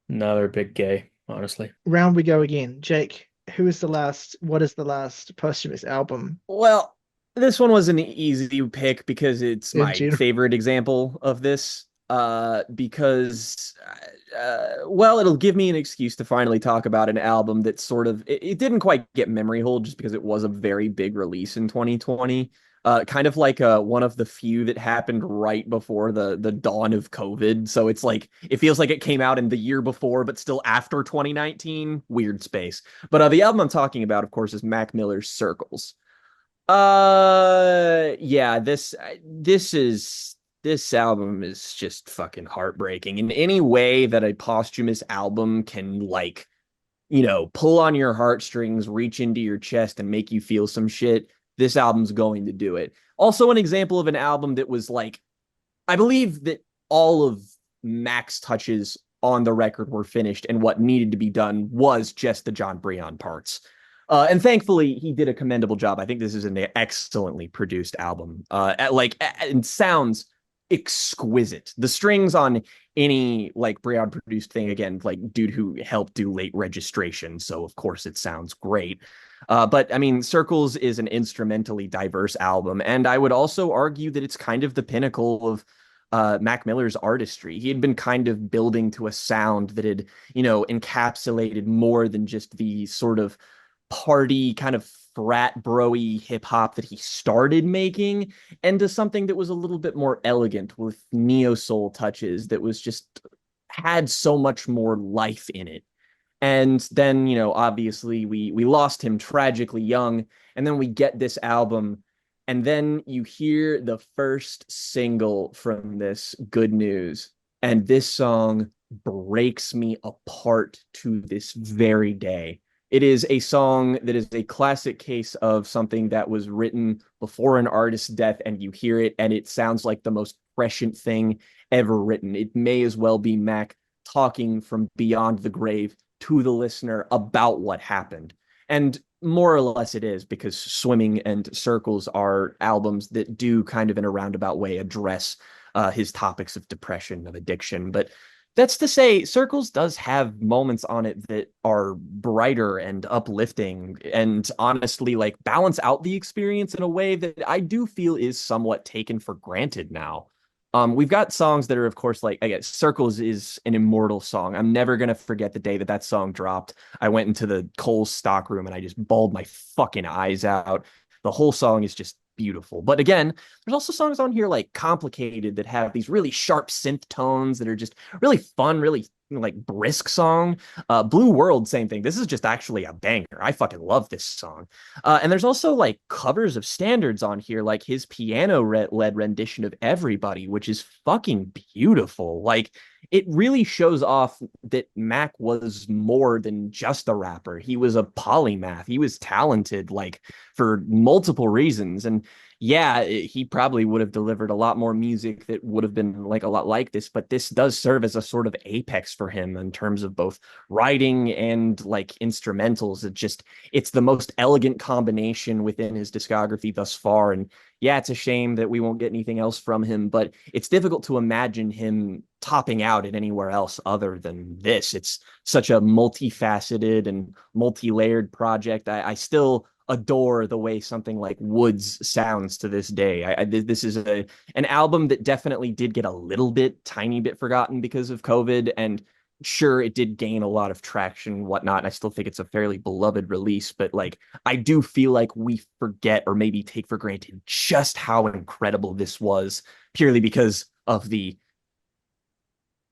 Another big gay, honestly. round we go again. Jake, who is the last? What is the last posthumous album Well, this one was an easy pick because it's in my general? favorite example of this. Because well, it'll give me an excuse to finally talk about an album that sort of it didn't quite get memory hold just because it was a very big release in 2020. Kind of like one of the few that happened right before the dawn of COVID. So it's like it feels like it came out in the year before, but still after 2019. Weird space. But the album I'm talking about, of course, is Mac Miller's Circles. Yeah, this album is just fucking heartbreaking in any way that a posthumous album can like, pull on your heartstrings, reach into your chest and make you feel some shit. This album's going to do it. Also an example of an album that was like, I believe that all of Mac's touches on the record were finished, and what needed to be done was just the John Brion parts. And thankfully, he did a commendable job. I think this is an excellently produced album. It sounds exquisite. The strings on any like Brion produced thing, again, like dude who helped do late registration, so of course it sounds great. But I mean, Circles is an instrumentally diverse album, and I would also argue that it's kind of the pinnacle of Mac Miller's artistry. He had been kind of building to a sound that had, encapsulated more than just the sort of party kind of frat broy hip hop that he started making, and to something that was a little bit more elegant with neo soul touches that was just had so much more life in it. And then, obviously we lost him tragically young, and then we get this album, and then you hear the first single from this, Good News, and this song breaks me apart to this very day. It is a song that is a classic case of something that was written before an artist's death, and you hear it, and it sounds like the most prescient thing ever written. It may as well be Mac talking from beyond the grave to the listener about what happened. And more or less it is, because Swimming and Circles are albums that do kind of in a roundabout way address his topics of depression, of addiction. But that's to say, Circles does have moments on it that are brighter and uplifting and honestly like balance out the experience in a way that I do feel is somewhat taken for granted now. We've got songs that are, of course, like I guess Circles is an immortal song. I'm never gonna forget the day that that song dropped. I went into the Kohl's stock room and I just bawled my fucking eyes out. The whole song is just beautiful. But again, there's also songs on here like Complicated that have these really sharp synth tones that are just really fun, really like brisk song. Blue World, same thing. This is just actually a banger. I fucking love this song. And there's also like covers of standards on here, like his piano-led rendition of Everybody, which is fucking beautiful. Like it really shows off that Mac was more than just a rapper. He was a polymath. He was talented, like for multiple reasons. And yeah, he probably would have delivered a lot more music that would have been like a lot like this, but this does serve as a sort of apex for him in terms of both writing and like instrumentals. It's the most elegant combination within his discography thus far. And yeah, it's a shame that we won't get anything else from him, but it's difficult to imagine him topping out at anywhere else other than this. It's such a multifaceted and multi-layered project. I still adore the way something like Woods sounds to this day. This is an album that definitely did get a little bit, tiny bit forgotten because of COVID, and sure, it did gain a lot of traction and whatnot, and I still think it's a fairly beloved release, but like I do feel like we forget or maybe take for granted just how incredible this was purely because of the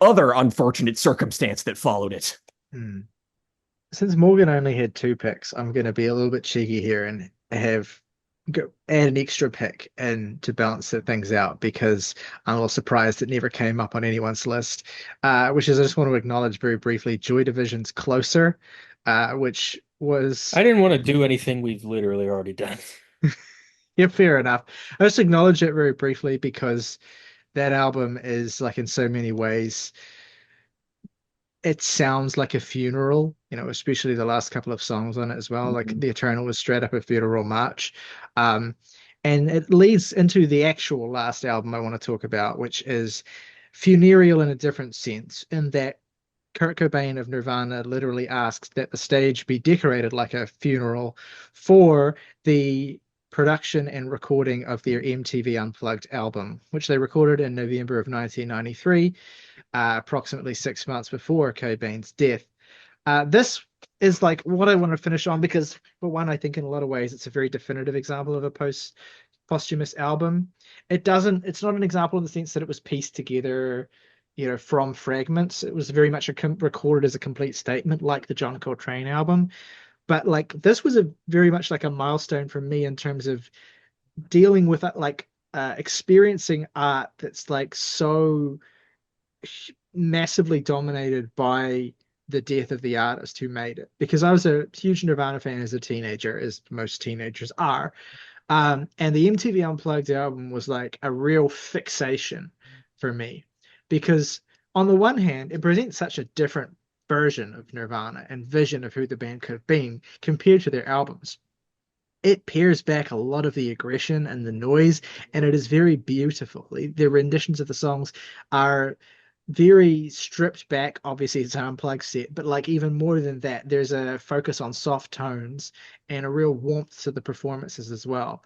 other unfortunate circumstance that followed it. Hmm. Since Morgan only had 2 picks, I'm going to be a little bit cheeky here and add an extra pick and to balance things out because I'm a little surprised it never came up on anyone's list. Which is I just want to acknowledge very briefly Joy Division's Closer, which was I didn't want to do anything we've literally already done. yeah, fair enough. I just acknowledge it very briefly because that album is like in so many ways it sounds like a funeral, especially the last couple of songs on it as well. Like The Eternal was straight up a funeral march. Um, and it leads into the actual last album I want to talk about, which is funereal in a different sense, in that Kurt Cobain of Nirvana literally asked that the stage be decorated like a funeral for the production and recording of their MTV Unplugged album, which they recorded in November of 1993, approximately 6 months before Cobain's death. This is like what I want to finish on because, for one, I think in a lot of ways it's a very definitive example of a posthumous album. It's not an example in the sense that it was pieced together, from fragments. It was very much recorded as a complete statement, like the John Coltrane album. But like this was a very much like a milestone for me in terms of dealing with it, like experiencing art that's like so massively dominated by the death of the artist who made it. Because I was a huge Nirvana fan as a teenager, as most teenagers are. And the MTV Unplugged album was like a real fixation for me because on the one hand, it presents such a different version of Nirvana and vision of who the band could have been compared to their albums. It pares back a lot of the aggression and the noise, and it is very beautiful. The renditions of the songs are very stripped back. Obviously, it's an unplugged set, but like even more than that, there's a focus on soft tones and a real warmth to the performances as well.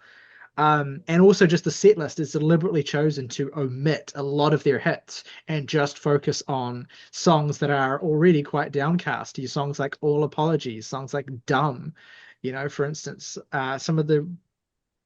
And also just the set list is deliberately chosen to omit a lot of their hits and just focus on songs that are already quite downcast. Songs like All Apologies, songs like Dumb, for instance, some of the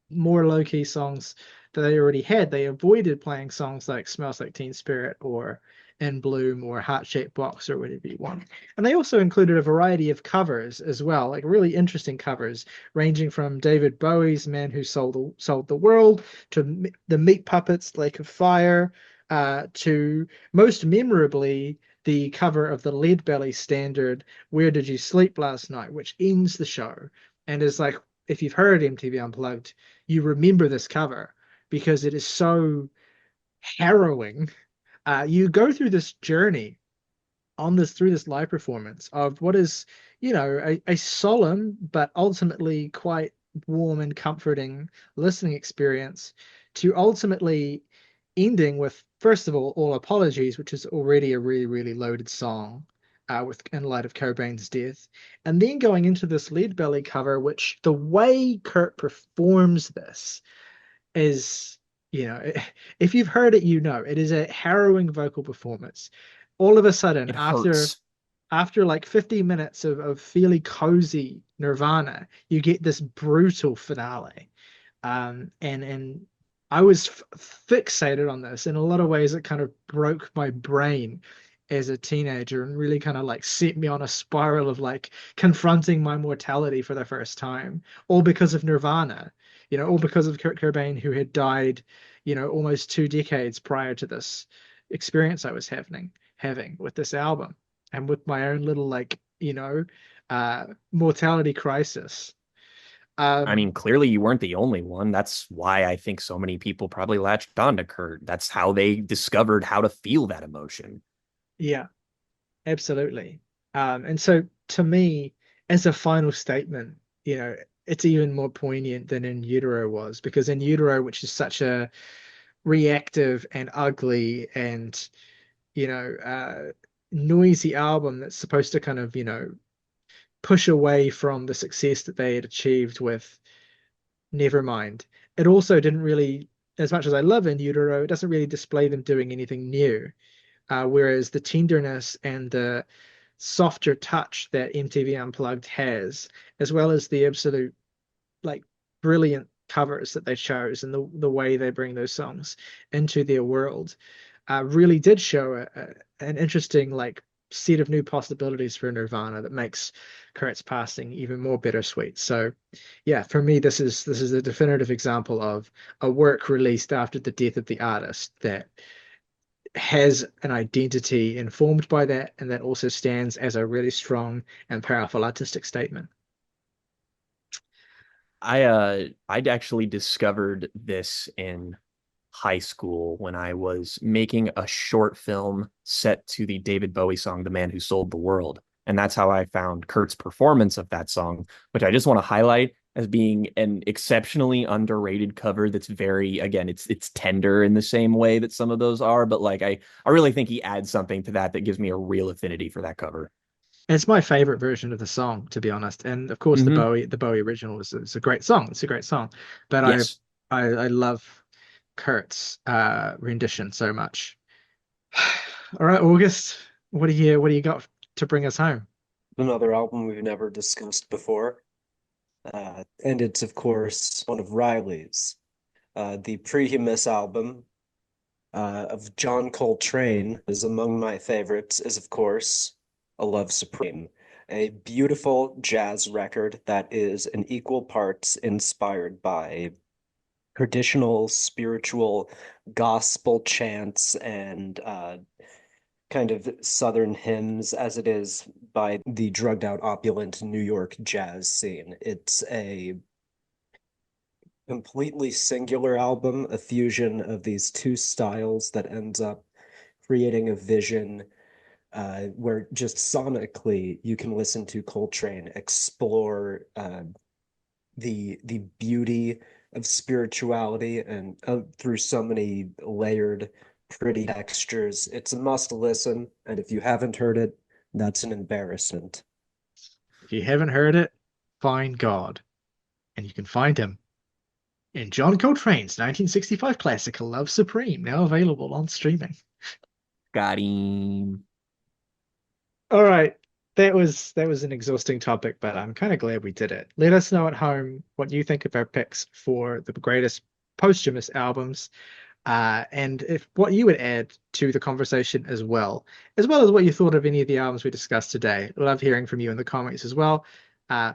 more low-key songs that they already had, they avoided playing songs like Smells Like Teen Spirit or In Bloom or Heart Shaped Box or whatever you want. And they also included a variety of covers as well, like really interesting covers, ranging from David Bowie's Man Who Sold the World to the Meat Puppets' Lake of Fire, to most memorably the cover of the Leadbelly standard Where Did You Sleep Last Night, which ends the show and is like, if you've heard MTV Unplugged, you remember this cover because it is so harrowing. You go through this journey through this live performance of what is, a solemn but ultimately quite warm and comforting listening experience to ultimately ending with, first of all Apologies, which is already a really, really loaded song, with in light of Cobain's death, and then going into this Leadbelly cover, which the way Kurt performs this is, if you've heard it, it is a harrowing vocal performance. All of a sudden, It after hurts. like 50 minutes of fairly cozy Nirvana, you get this brutal finale. And I was fixated on this. In a lot of ways, it kind of broke my brain as a teenager and really kind of like set me on a spiral of like confronting my mortality for the first time, all because of Nirvana, all because of Kurt Cobain, who had died, almost 2 decades prior to this experience I was having with this album and with my own little like, mortality crisis. I mean, clearly you weren't the only one. That's why I think so many people probably latched on to Kurt. That's how they discovered how to feel that emotion. Yeah, absolutely. And so to me, as a final statement, it's even more poignant than In Utero was, because In Utero, which is such a reactive and ugly and, noisy album that's supposed to kind of, push away from the success that they had achieved with Nevermind. It also didn't really, as much as I love In Utero, it doesn't really display them doing anything new. Whereas the tenderness and the softer touch that MTV Unplugged has, as well as the absolute like brilliant covers that they chose and the way they bring those songs into their world, really did show an interesting like set of new possibilities for Nirvana that makes Kurt's passing even more bittersweet. So yeah, for me, this is a definitive example of a work released after the death of the artist that has an identity informed by that, and that also stands as a really strong and powerful artistic statement. I'd actually discovered this in high school when I was making a short film set to the David Bowie song "The Man Who Sold the World." And that's how I found Kurt's performance of that song, which I just want to highlight as being an exceptionally underrated cover that's very, again, it's tender in the same way that some of those are, but like I really think he adds something to that that gives me a real affinity for that cover. It's my favorite version of the song, to be honest. And of course, Hmm. The Bowie original is a great song. It's a great song, but Yes. I love Kurt's rendition so much. All right, August, what do you got to bring us home? Another album we've never discussed before. And it's, of course, one of Riley's. The Prehumous album of John Coltrane is among my favorites, is, of course, A Love Supreme, a beautiful jazz record that is in equal parts inspired by traditional spiritual gospel chants and kind of Southern hymns as it is by the drugged out, opulent New York jazz scene. It's a completely singular album, a fusion of these two styles that ends up creating a vision where just sonically you can listen to Coltrane explore the beauty of spirituality and through so many layered, pretty textures. It's a must listen, and if you haven't heard it, that's an embarrassment. If you haven't heard it, find God, and you can find him in John Coltrane's 1965 classic, Love Supreme, now available on streaming. Got him. All right. That was an exhausting topic, but I'm kind of glad we did it. Let us know at home what you think of our picks for the greatest posthumous albums, and if what you would add to the conversation as well as what you thought of any of the albums we discussed today. Love hearing from you in the comments as well.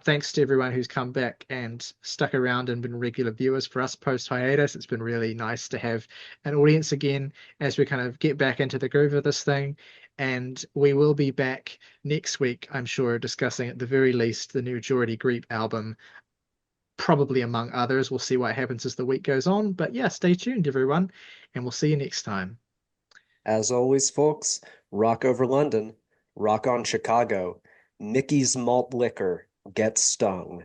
Thanks to everyone who's come back and stuck around and been regular viewers for us post hiatus. It's been really nice to have an audience again as we kind of get back into the groove of this thing. And we will be back next week, I'm sure, discussing at the very least the new Geordie Greep album, probably among others. We'll see what happens as the week goes on. But yeah, stay tuned, everyone, and we'll see you next time. As always, folks, rock over London, rock on Chicago. Mickey's malt liquor, get stung.